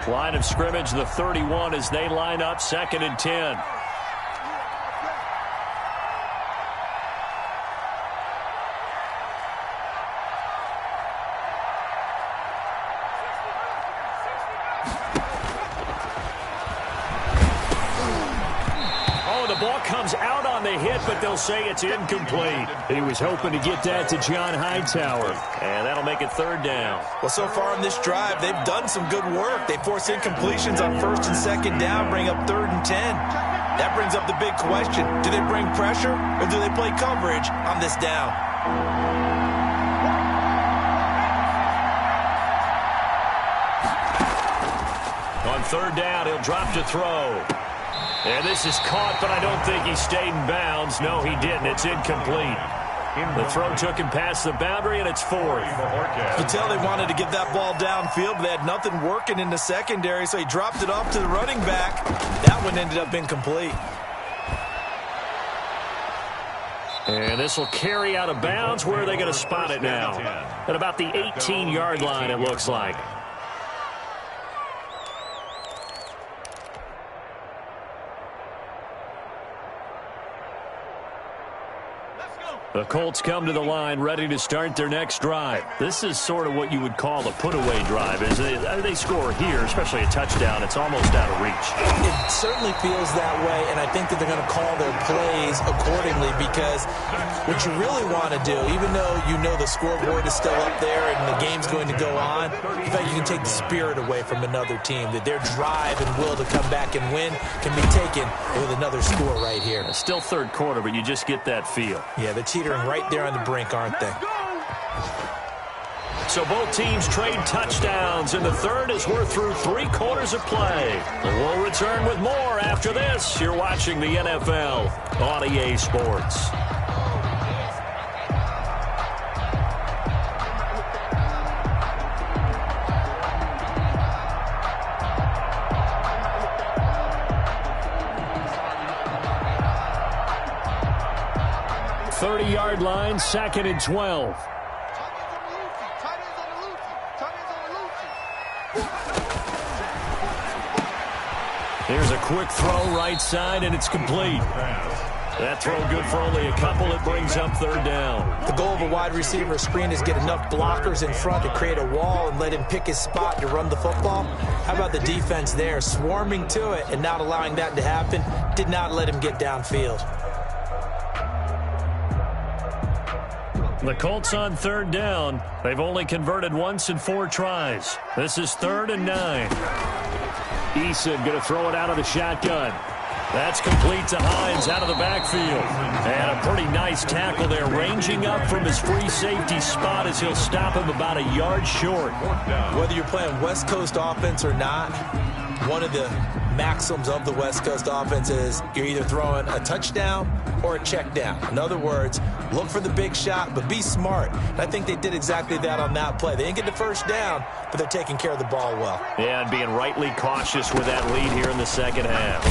Line of scrimmage, the 31, as they line up, 2nd and 10. Oh, the ball comes out on the hit, but they'll say it's incomplete. He was hoping to get that to John Hightower, and that'll make it third down. Well, so far on this drive, they've done some good work. They force incompletions on 1st and 2nd down, bring up 3rd and 10. That brings up the big question. Do they bring pressure or do they play coverage on this down? On 3rd down, he'll drop to throw. And this is caught, but I don't think he stayed in bounds. No, he didn't. It's incomplete. The throw took him past the boundary, and it's 4th. You could tell they wanted to get that ball downfield, but they had nothing working in the secondary, so he dropped it off to the running back. That one ended up incomplete. And this will carry out of bounds. Where are they going to spot it now? At about the 18-yard line, it looks like. The Colts come to the line ready to start their next drive. This is sort of what you would call a put-away drive. As they score here, especially a touchdown, it's almost out of reach. It certainly feels that way, and I think that they're going to call their plays accordingly because what you really want to do, even though you know the scoreboard is still up there and the game's going to go on, in fact, you can take the spirit away from another team, that their drive and will to come back and win can be taken with another score right here. It's still third quarter, but you just get that feel. Yeah, the teetering right there on the brink, aren't they? So both teams trade touchdowns in the third as we're through 3/4 of play. We'll return with more after this. You're watching the NFL on EA Sports. Yard line, 2nd and 12. Here's a quick throw right side, and it's complete. That throw good for only a couple. It brings up 3rd down. The goal of a wide receiver screen is get enough blockers in front to create a wall and let him pick his spot to run the football. How about the defense there, swarming to it and not allowing that to happen? Did not let him get downfield. The Colts on 3rd down. They've only converted once in 4 tries. This is 3rd and 9. Eason going to throw it out of the shotgun. That's complete to Hines out of the backfield. And a pretty nice tackle there, ranging up from his free safety spot as he'll stop him about a yard short. Whether you're playing West Coast offense or not, one of the maxims of the West Coast offense is you're either throwing a touchdown or a check down. In other words, look for the big shot, but be smart. And I think they did exactly that on that play. They didn't get the first down, but they're taking care of the ball well. Yeah, and being rightly cautious with that lead here in the second half.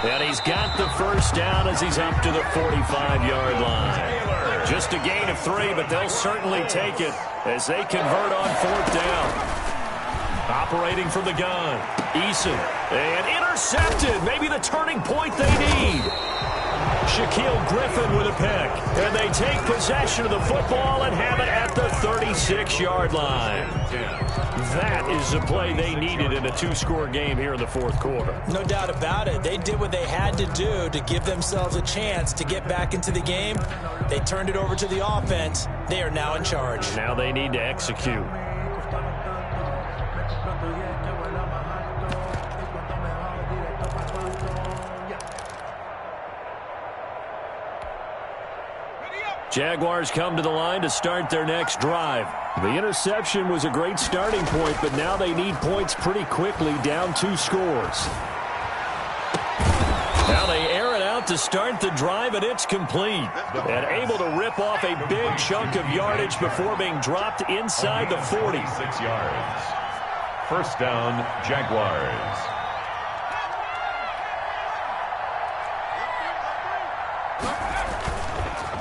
And he's got the first down as he's up to the 45-yard line. Just a gain of 3, but they'll certainly take it as they convert on 4th down. Operating from the gun, Eason, and intercepted. Maybe the turning point they need. Shaquille Griffin with a pick, and they take possession of the football and have it at the 36-yard line. That is the play they needed in a 2-score game here in the 4th quarter. No doubt about it. They did what they had to do to give themselves a chance to get back into the game. They turned it over to the offense. They are now in charge. Now they need to execute. Jaguars come to the line to start their next drive. The interception was a great starting point, but now they need points pretty quickly, down 2 scores. Now they air it out to start the drive, and it's complete. And able to rip off a big chunk of yardage before being dropped inside the 40. 6 yards. First down, Jaguars.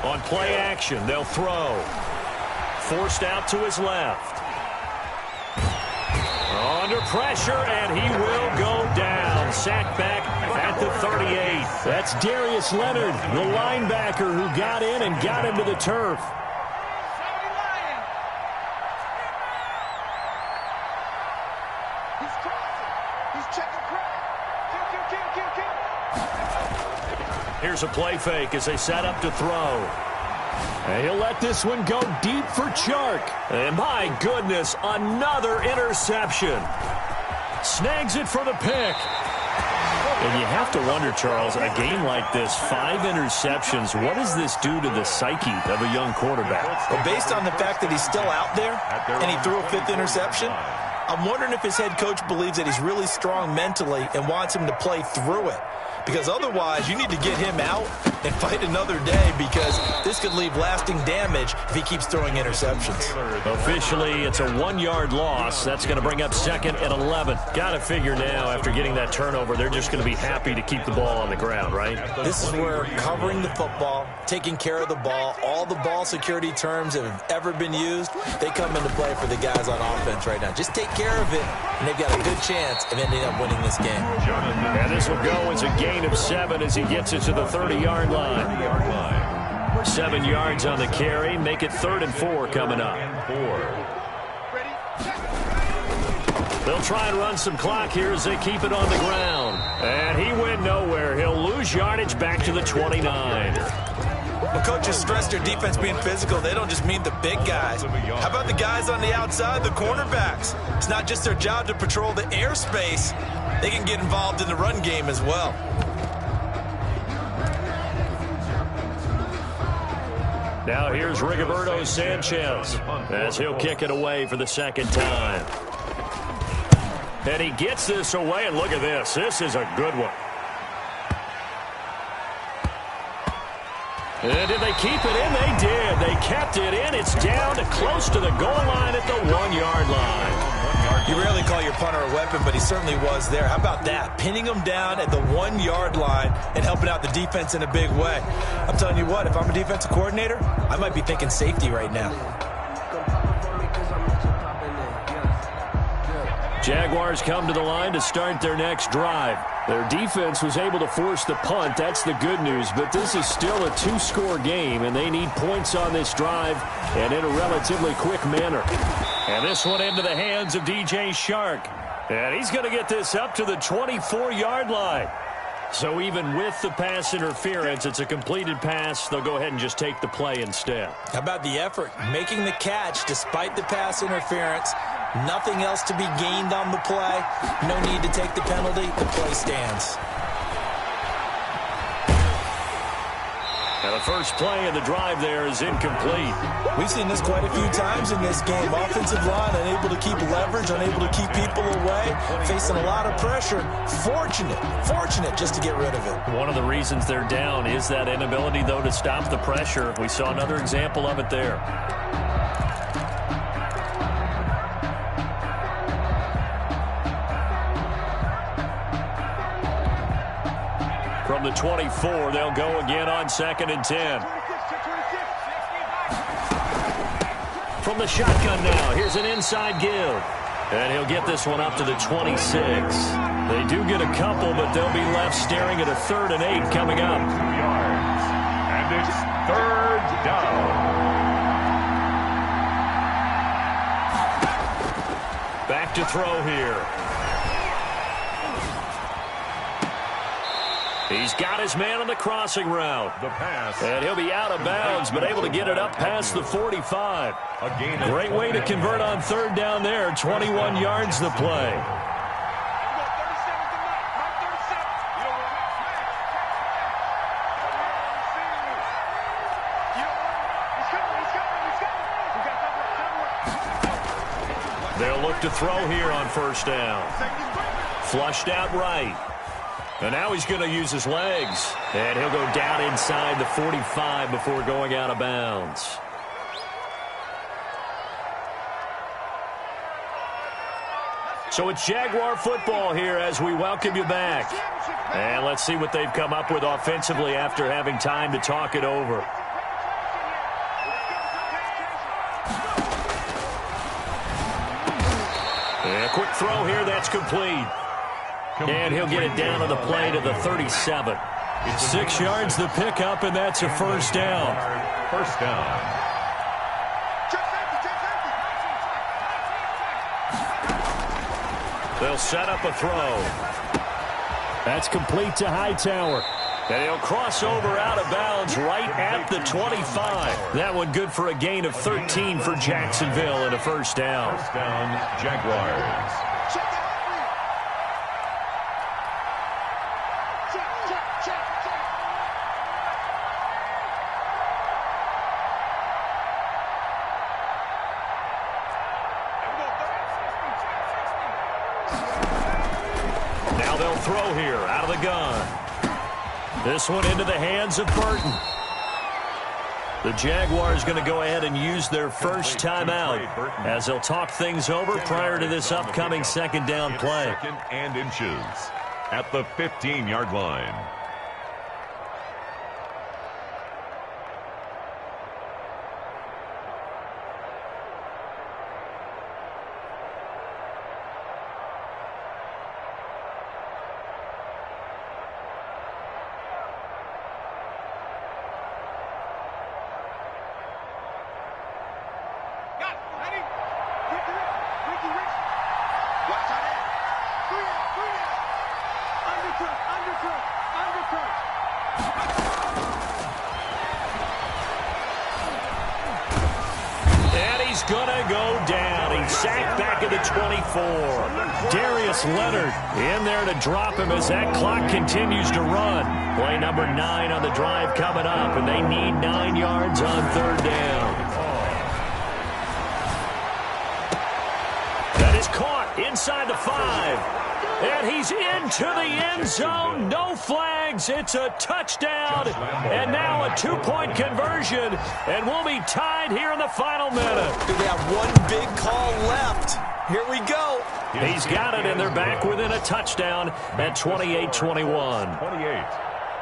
On play action, they'll throw. Forced out to his left. Under pressure, and he will go down. Sacked back at the 38. That's Darius Leonard, the linebacker who got in and got him to the turf. He's crossing. He's checking crack. Here's a play fake as they set up to throw. And he'll let this one go deep for Chark. And my goodness, another interception. Snags it for the pick. And you have to wonder, Charles, a game like this, 5 interceptions, what does this do to the psyche of a young quarterback? Well, based on the fact that he's still out there and he threw a 5th interception, I'm wondering if his head coach believes that he's really strong mentally and wants him to play through it. Because otherwise, you need to get him out and fight another day, because this could leave lasting damage if he keeps throwing interceptions. Officially, it's a 1-yard loss. That's going to bring up 2nd and 11. Got to figure now, after getting that turnover, they're just going to be happy to keep the ball on the ground, right? This is where covering the football, taking care of the ball, all the ball security terms that have ever been used, they come into play for the guys on offense right now. Just take care of it, and they've got a good chance of ending up winning this game. And this will go as a gain of 7 as he gets it to the 30-yard line. 7 yards on the carry. Make it 3rd and 4 coming up. They'll try and run some clock here as they keep it on the ground. And he went nowhere. He'll lose yardage back to the 29. Well, coaches stress their defense being physical. They don't just mean the big guys. How about the guys on the outside, the cornerbacks? It's not just their job to patrol the airspace. They can get involved in the run game as well. Now here's Rigoberto Sanchez as he'll kick it away for the 2nd time. And he gets this away, and look at this. This is a good one. And did they keep it in? They did. They kept it in. It's down to close to the goal line at the 1-yard line. You rarely call your punter a weapon, but he certainly was there. How about that? Pinning him down at the 1-yard line and helping out the defense in a big way. I'm telling you what, if I'm a defensive coordinator, I might be thinking safety right now. Jaguars come to the line to start their next drive. Their defense was able to force the punt. That's the good news, but this is still a 2-score game, and they need points on this drive and in a relatively quick manner. And this one into the hands of DJ Chark. And he's going to get this up to the 24-yard line. So even with the pass interference, it's a completed pass. They'll go ahead and just take the play instead. How about the effort? Making the catch despite the pass interference. Nothing else to be gained on the play. No need to take the penalty. The play stands. And the first play of the drive there is incomplete. We've seen this quite a few times in this game. Offensive line unable to keep leverage, unable to keep people away, facing a lot of pressure. Fortunate just to get rid of it. One of the reasons they're down is that inability, though, to stop the pressure. We saw another example of it there. From the 24, they'll go again on 2nd and 10. From the shotgun now, here's an inside give. And he'll get this one up to the 26. They do get a couple, but they'll be left staring at a 3rd and 8 coming up. 2 yards. And it's 3rd down. Back to throw here. He's got his man on the crossing route. The pass. And he'll be out of bounds, but able to get it up past the 45. Great way to convert on 3rd down there. 21 yards to play. They'll look to throw here on 1st down. Flushed out right. And now he's going to use his legs. And he'll go down inside the 45 before going out of bounds. So it's Jaguar football here as we welcome you back. And let's see what they've come up with offensively after having time to talk it over. And a quick throw here, that's complete. And he'll get it down to the play to the 37. 6 yards the pickup, and that's a 1st down. 1st down. They'll set up a throw. That's complete to Hightower. And he'll cross over out of bounds right at the 25. That one good for a gain of 13 for Jacksonville and a 1st down. 1st down, Jaguars. Now they'll throw here out of the gun. This one into the hands of Burton. The Jaguars going to go ahead and use their first timeout as they'll talk things over prior to this upcoming 2nd down play. 2nd and inches at the 15-yard line. Gonna go down. He's sacked back at the 24. Darius Leonard in there to drop him as that clock continues to run. Play number 9 on the drive coming up, and they need 9 yards on 3rd down. That is caught inside the 5. And he's into the end zone. No flags. It's a touchdown. And now a 2-point conversion. And we'll be tied here in the final minute. We have one big call left. Here we go. He's got it, and they're back within a touchdown at 28-21. 28.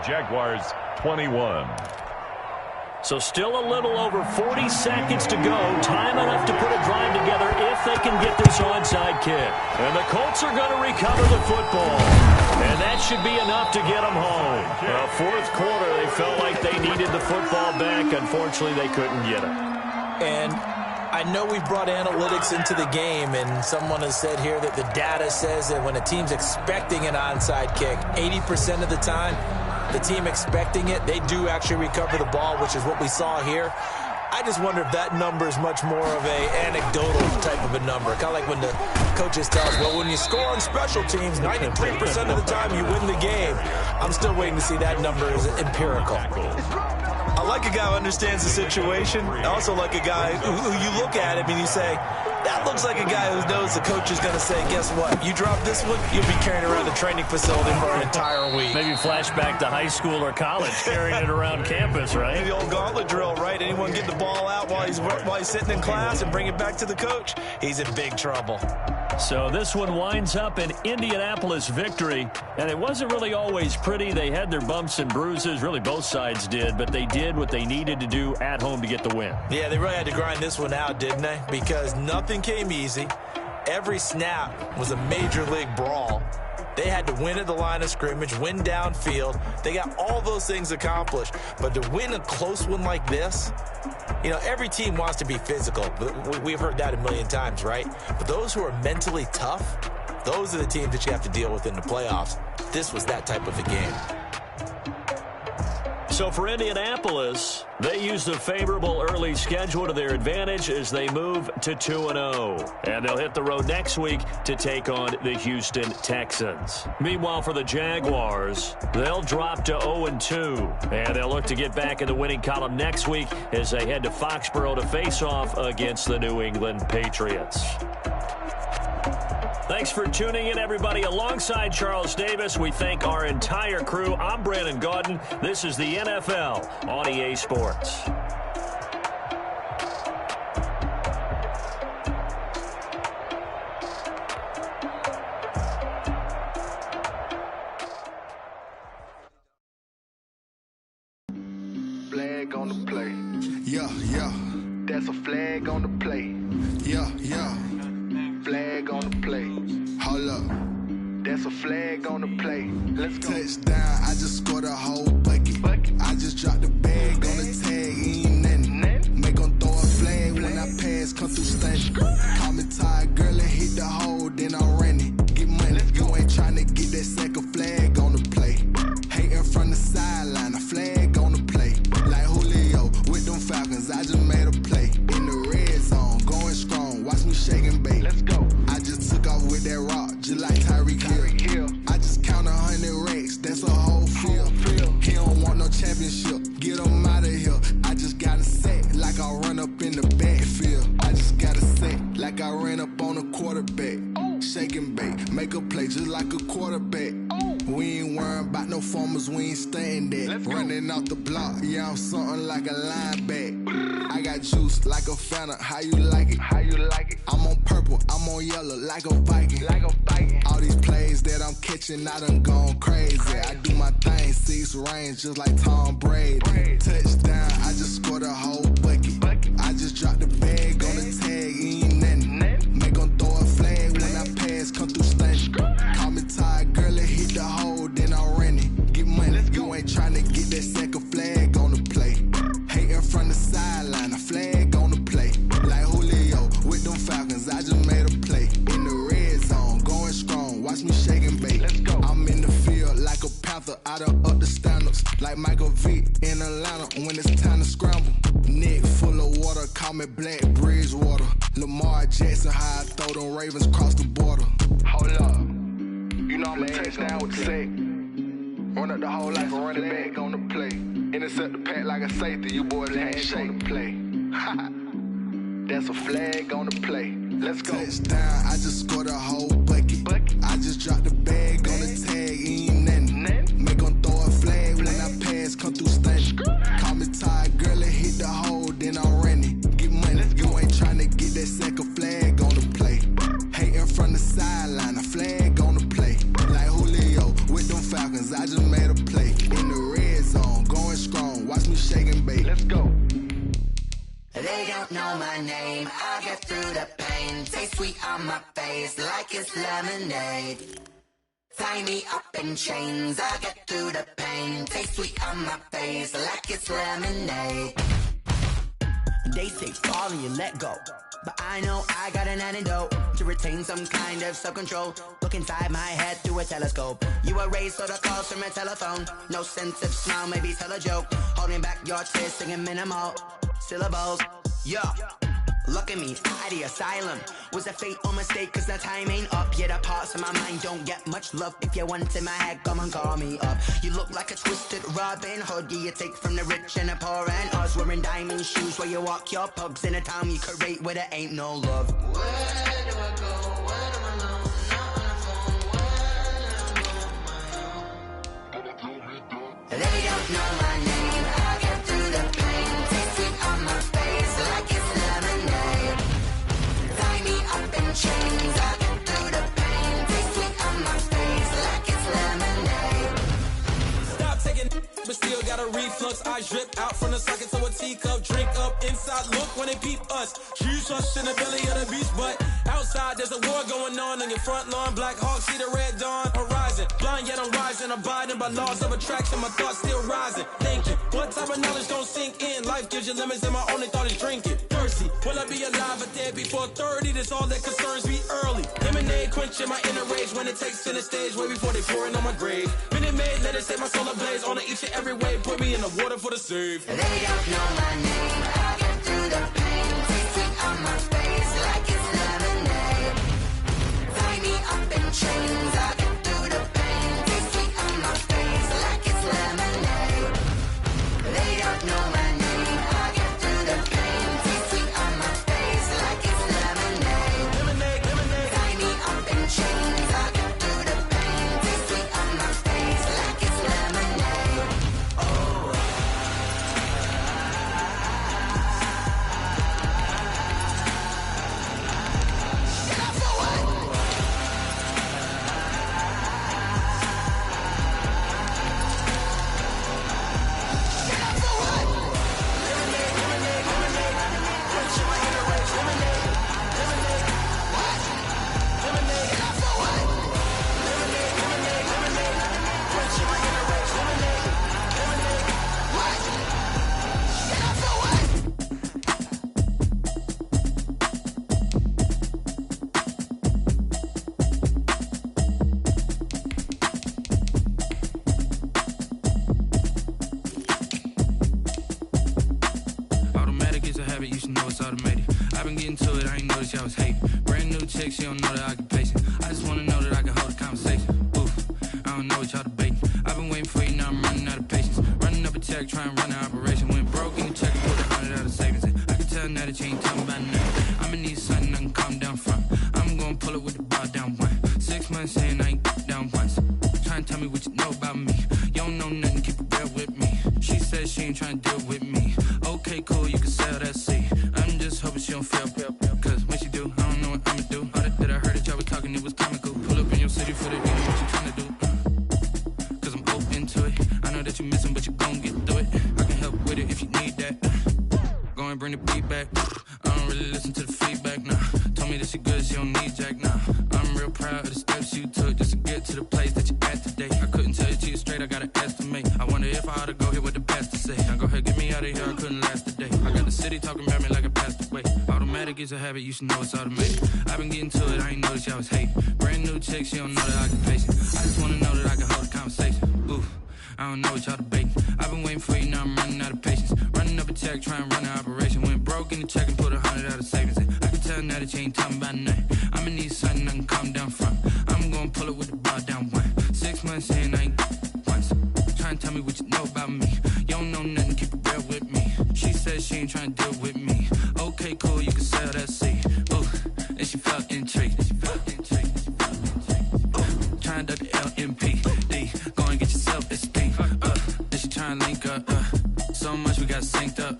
Jaguars 21. So still a little over 40 seconds to go. Time enough to put a drive together if they can get this onside kick. And the Colts are going to recover the football. And that should be enough to get them home. 4th quarter, they felt like they needed the football back. Unfortunately, they couldn't get it. And I know we've brought analytics into the game, and someone has said here that the data says that when a team's expecting an onside kick, 80% of the time, the team expecting it, they do actually recover the ball, which is what we saw here. I just wonder if that number is much more of a anecdotal type of a number. Kind of like when the coaches tell us, well, when you score on special teams, 93% of the time you win the game. I'm still waiting to see that number is empirical. I like a guy who understands the situation. I also like a guy who you look at him and you say, that looks like a guy who knows the coach is going to say, guess what? You drop this one, you'll be carrying around the training facility for an entire week. Maybe flashback to high school or college, carrying it around campus, right? The old gauntlet drill, right? Anyone get the ball out while he's sitting in class and bring it back to the coach? He's in big trouble. So this one winds up an Indianapolis victory, and it wasn't really always pretty. They had their bumps and bruises, really both sides did, but they did what they needed to do at home to get the win. Yeah, they really had to grind this one out, didn't they? Because nothing came easy. Every snap was a major league brawl. They had to win at the line of scrimmage, win downfield. They got all those things accomplished. But to win a close one like this, you know, every team wants to be physical. We've heard that a million times, right? But those who are mentally tough, those are the teams that you have to deal with in the playoffs. This was that type of a game. So for Indianapolis, they used a favorable early schedule to their advantage as they move to 2-0. And they'll hit the road next week to take on the Houston Texans. Meanwhile, for the Jaguars, they'll drop to 0-2. And they'll look to get back in the winning column next week as they head to Foxborough to face off against the New England Patriots. Thanks for tuning in, everybody. Alongside Charles Davis, we thank our entire crew. I'm Brandon Gaudin. This is the NFL on EA Sports. Flag on the play. Yeah, yeah. That's a flag on the play. Yeah, yeah. Flag on the play. Hold up. That's a flag on the play. Let's go. Touchdown, I just scored a whole bucket. I just dropped the bag on the tag, ain't nothing. Make them throw a flag when I pass, come through stunning. Call me tired, girl, and hit the hole, then I'm running. Get money, you ain't trying to get that second flag on the play. Hating from the sideline, a flag on the play. Like Julio with them Falcons, I just made a play. In the red zone, going strong, watch me shake and bake. Let's go. I just took off with that rock, just like Tyreek Hill. I just count 100 racks, that's a whole field. He don't want no championship, get him out of here. I just got a set, like I run up in the backfield. I just got a set, like I ran up on a quarterback. Shake and bake, make a play just like a quarterback. We ain't worrying about no formers, we ain't staying there. Running off the block, yeah, I'm something like a linebacker. I got juice like a Fanta, how you like it? How you like it? I'm on purple, I'm on yellow, like a Viking. Like a Viking. All these plays that I'm catching, I done gone crazy. I do my thing, 6 range, just like Tom Brady. Touchdown, I just scored a whole bucket. I just dropped the bag on the tag, ain't nothing. Make them throw a flag when I pass, come through stunning. Call me tired, girl, and hit the hole, then I'm running. Get money, you ain't trying to get that second flag on the play. Hating from the sideline, a flag on the play. Like Julio with them Falcons, I just made a play. In the red zone, going strong, watch me shake and bake. Let's go. I'm in the field like a panther, I done up the standards. Like Michael Vick in Atlanta when it's time to scramble. Neck full of water, call me Black Bridgewater. Lamar Jackson, how I throw them Ravens cross the border. Hold up. You know I'm a touchdown with the sack. Run up the whole life and run it back on the play. Intercept the pack like a safety, you boys handshake on the play. That's a flag on the play. Let's go. Touchdown, I just scored a whole bucket. I just dropped the bag on the tag, ain't nothing. Make them throw a flag when I pass, come through stunning. Call me tired, girl, and hit the hole, then I'm running. Get money, you ain't trying to get that second flag on the play. Hating from the sideline, a flag on the play. Like Julio with them Falcons, I just made a play. In the red zone, going strong, watch me shake and bake. Let's go. They don't know my name, I get through the pain. Taste sweet on my face like it's lemonade. Tie me up in chains, I get through the pain. Taste sweet on my face like it's lemonade. They say fall and you let go, but I know I got an antidote to retain some kind of self-control. Look inside my head through a telescope. You erase all the calls from a telephone. No sense of smile, maybe tell a joke. Holding back your tears, singing minimal syllables. Yeah. Look at me, out the asylum. Was a fate or mistake, cause the time ain't up. Yet the parts of my mind don't get much love. If you want in my head, come and call me up. You look like a twisted Robin Hood. You take from the rich and the poor and us. Wearing diamond shoes where you walk your pugs in a town you create where there ain't no love. Where do I go? When am I alone? Not on my own. They don't know my name. I get through the pain. Taste it on my face like it's lemonade. Tie me up in chains. I get through the pain. Taste it on my face like it's lemonade. Stop taking, but still got a reflux. I drip out from the socket to a teacup. Drink up inside. Look when they peep us. Choose us in the belly of the beast, but outside there's a war going on your front lawn. Black Hawk see the red dawn horizon. Blind yet I'm rising, abiding by laws of attraction. My thoughts still rising. Thinking, what type of knowledge don't sink in? Life gives you limits, and my only thought is drinking. Thirsty, will I be alive or dead before 30? That's all that concerns me early. Lemonade quenching my inner rage when it takes center stage, way before they pour it on my grave. Minute Maid, let it set my soul ablaze. On each and every way, put me in the water for the save. They don't know my name. I get through the pain. Taste it on my face like it's lemonade. Tie me up in chains. I get through the pain. Taste it on my face like it's lemonade. They don't know my name. I get through the pain. Taste it on my face like it's lemonade. Tie me up in chains. I get through the pain. Taste it on my face like it's lemonade. Oh. Automatic is a habit, you should know it's automated. I've been getting to it, I ain't noticed y'all was hating. Brand new chick, she don't know the occupation. I just wanna know that I can hold a conversation. Oof, I don't know what y'all debating. I've been waiting for you, now I'm running out of patience. Running up a check, trying to run an operation. Went broke in the check and put 100 out of savings. And I can tell now that you ain't talking about nothing. I'ma need something I can calm down from. I'm gonna pull it with the bar down one. 6 months saying I ain't down once. Trying to tell me what you know about me. You don't know nothing, keep it real with me. She said she ain't trying to deal with me. Okay, cool, you can sell that seed. I'm just hoping she don't fail. Cause when she do, I don't know what I'ma do. All that I heard that y'all was talking, it was comical. Pull up in your city for the evening, what you trying to do? Cause I'm open to it. I know that you missing, but you gon' get through it. I can help with it if you need that. Go and bring the beat back. I don't really listen to the feedback, nah. Told me that she good, she don't need jack, nah. I'm real proud of the steps you took just to get to the place that you at today. I couldn't tell you to you straight, I gotta estimate. I wonder if I ought to go here with the pastor say. Now go ahead, get me out of here, I couldn't last a day. I got the city talking about me like I passed away. Automatic is a habit, you should know it's automated. I've been getting to it, I ain't noticed y'all was hating. Brand new chick, she don't know the occupation. I just wanna know that I can hold a conversation. Oof, I don't know what y'all debating. I've been waiting for you, now I'm running out of patience. Running up a check, trying to run an operation. Went broke in the check and put 100 out of savings. And I can tell now that you ain't talking about nothing. I'ma need something I can calm down from. I'm gonna pull it with the bar down one. 6 months saying I ain't once. Trying to tell me what you know about me. You don't know nothing, keep it real with me. She said she ain't trying to deal with me. Okay, cool, you can sell that seed. Ooh, and she felt intrigued. Trying to duck the LMPD. Go and get yourself esteemed. Then she trying to link up. So much we got synced up.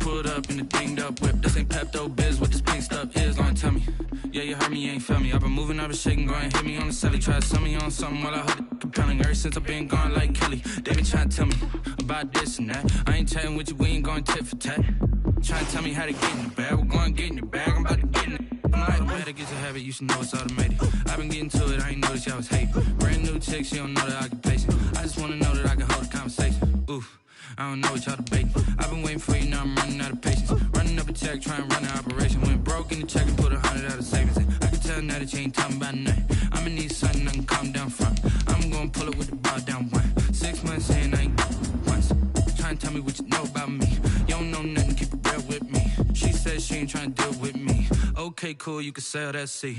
Pulled up in the dinged up whip. This ain't Pepto Biz, what this pink stuff is. Long tell me. Yeah, you heard me, you ain't felt me. I've been moving, I've been shaking, go and hit me on the celly. Try to sell me on something while I heard it compelling. Ever since I've been gone like Kelly, they been trying to tell me about this and that. I ain't chatting with you, we ain't going tit for tat. Trying to tell me how to get in the bag. We're going to get in the bag, I'm about to get in it. I'm like, automatic is a habit, you should know it's automated. I've been getting to it, I ain't noticed y'all was hating. Brand new chick, she don't know the occupation. I just wanna know that I can hold a conversation. Oof, I don't know what y'all debating. I've been waiting for you, now I'm running out of patience. Running up a check, trying to run an operation. Went broke in the check and put 100 out of savings in. I can tell now that you ain't talking about nothing. I'ma need something I can calm down from. I'm gonna pull it with the bow down one. 6 months in, I ain't once. Trying to tell me what you know about me. You don't know nothing, keep it real with me. She said she ain't trying to deal with me. Okay, cool, you can sell that seat.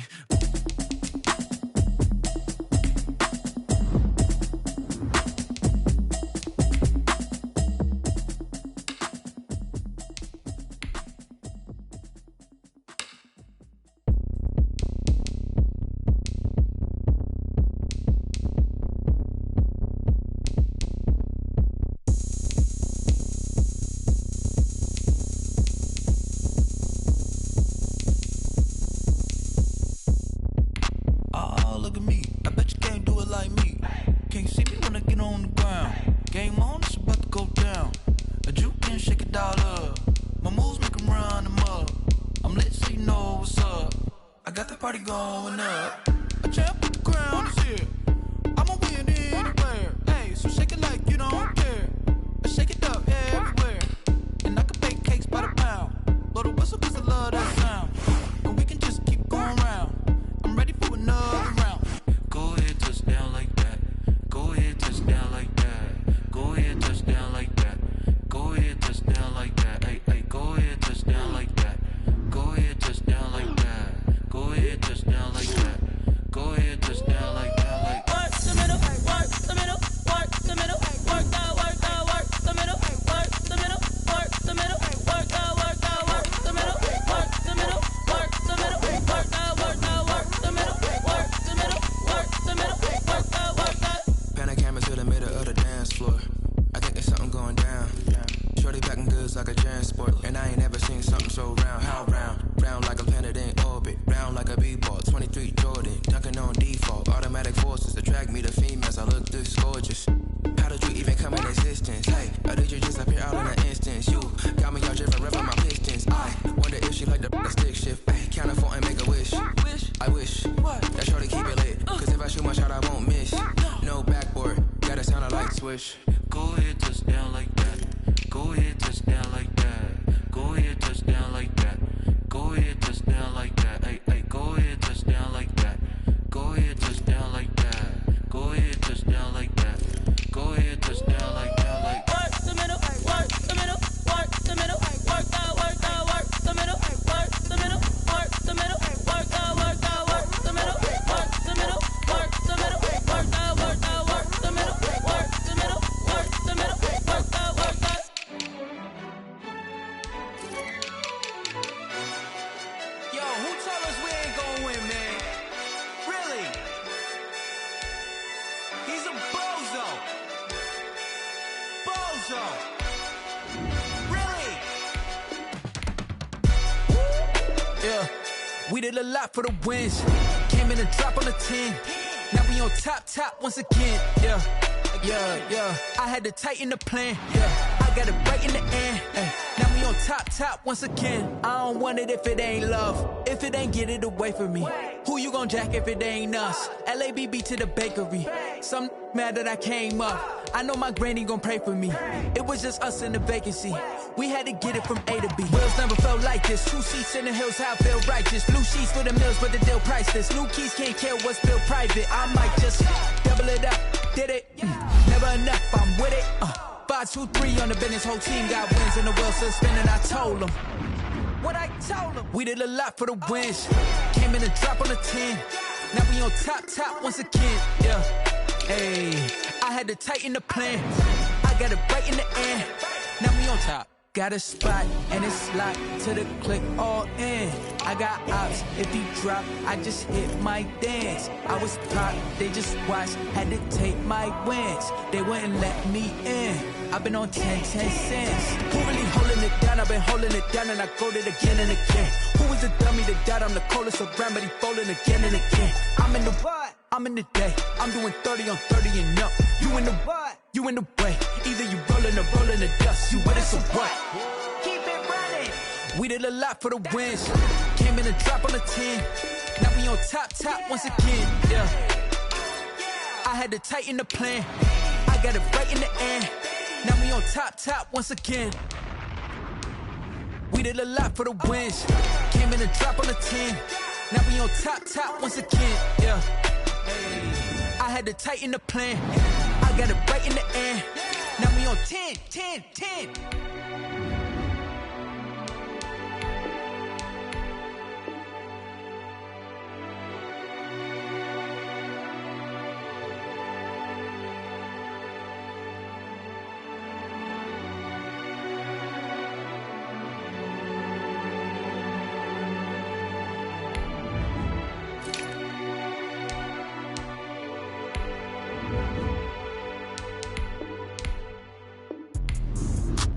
A lot for the wins. Came in and drop on the 10. Now we on top once again. Yeah. I had to tighten the plan. Yeah, I got it right in the end. Now we on top once again. I don't want it if it ain't love. If it ain't, get it away from me. Who you gon' jack if it ain't us? LABB to the bakery. Some mad that I came up. I know my granny gon' pray for me. It was just us in the vacancy. We had to get it from A to B. Wheels never felt like this. 2 seats in the hills, how I feel righteous. Blue sheets for the mills, but the deal priceless. New keys can't kill what's built private. I might just double it up. Did it? Never enough, I'm with it. 5, 2, 3 on the business. Whole team got wins and the wheels still spinning. I told them what I told them. We did a lot for the wins. Came in and drop on the 10. Now we on top once again. Yeah. Hey, I had to tighten the plan. I got it right in the end. Now we on top. Got a spot and it's locked to the click all in. I got ops, if he drop, I just hit my dance. I was pop, they just watched, had to take my wins. They wouldn't let me in. I've been on 10 cents. Who really holding it down? I've been holding it down and I go it again and again. Who was the dummy that died? I'm the coldest around, but he folding again and again. I'm in the what? I'm in the day. I'm doing 30 on 30 and up. You in the what? You in the way. Either you rolling or rolling the dust. You with it, so what? Keep it running. We did a lot for the wins. Came in and drop on the 10. Now we on top once again. Yeah. I had to tighten the plan. I got it right in the end. Now we on top once again. We did a lot for the wins. Came in a drop on the 10. Now we on top once again. Yeah. I had to tighten the plan. I got it right in the end. Now we on 10.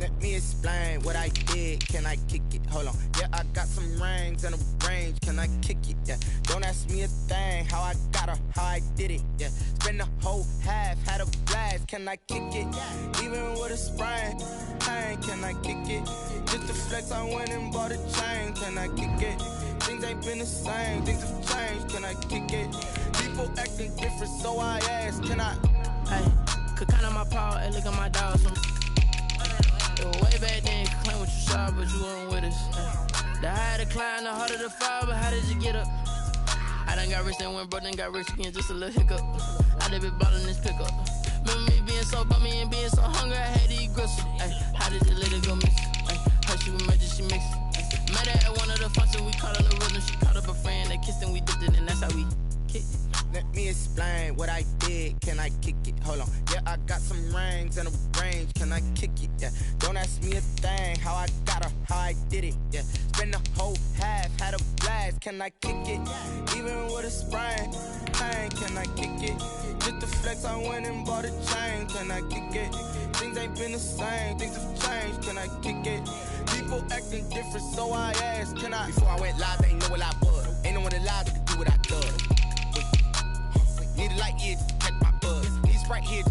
Let me explain what I did. Can I kick it? Hold on. Yeah, I got some rings and a range. Can I kick it? Yeah. Don't ask me a thing. How I got her, how I did it. Yeah. Spend the whole half, had a blast. Can I kick it? Even with a sprain. Pain, can I kick it? Just to flex, I went and bought a chain. Can I kick it? Things ain't been the same. Things have changed. Can I kick it? People acting different, so I asked. Can I? Hey, could count on my power and look at my dogs. Way back then, you could claim what you saw, but you weren't with us. The higher the climb, the harder the fall, but how did you get up? I done got rich and went broke, then got rich again, just a little hiccup. I done been ballin' this pickup. Remember me being so bummy and being so hungry, I had to eat gristle. How did you let it go miss? Her she was magic, she mixed. Met her at one of the functions, we caught on the rhythm. She caught up a friend, they kissed and we dipped it, and that's how we kicked it. Let me explain what I did. Can I kick it? Hold on. Yeah, I got some rings and a range. Can I kick it? Yeah. Don't ask me a thing. How I got her, how I did it. Yeah. Spend the whole half, had a blast. Can I kick it? Even with a sprain. Pain, can I kick it? Just to flex, I went and bought a chain. Can I kick it? Things ain't been the same. Things have changed. Can I kick it? People acting different, so I asked. Can I? Before I went live, they ain't know what I was. Ain't no one alive that could do what I done. Need a light here to catch my buzz. Need Sprite here to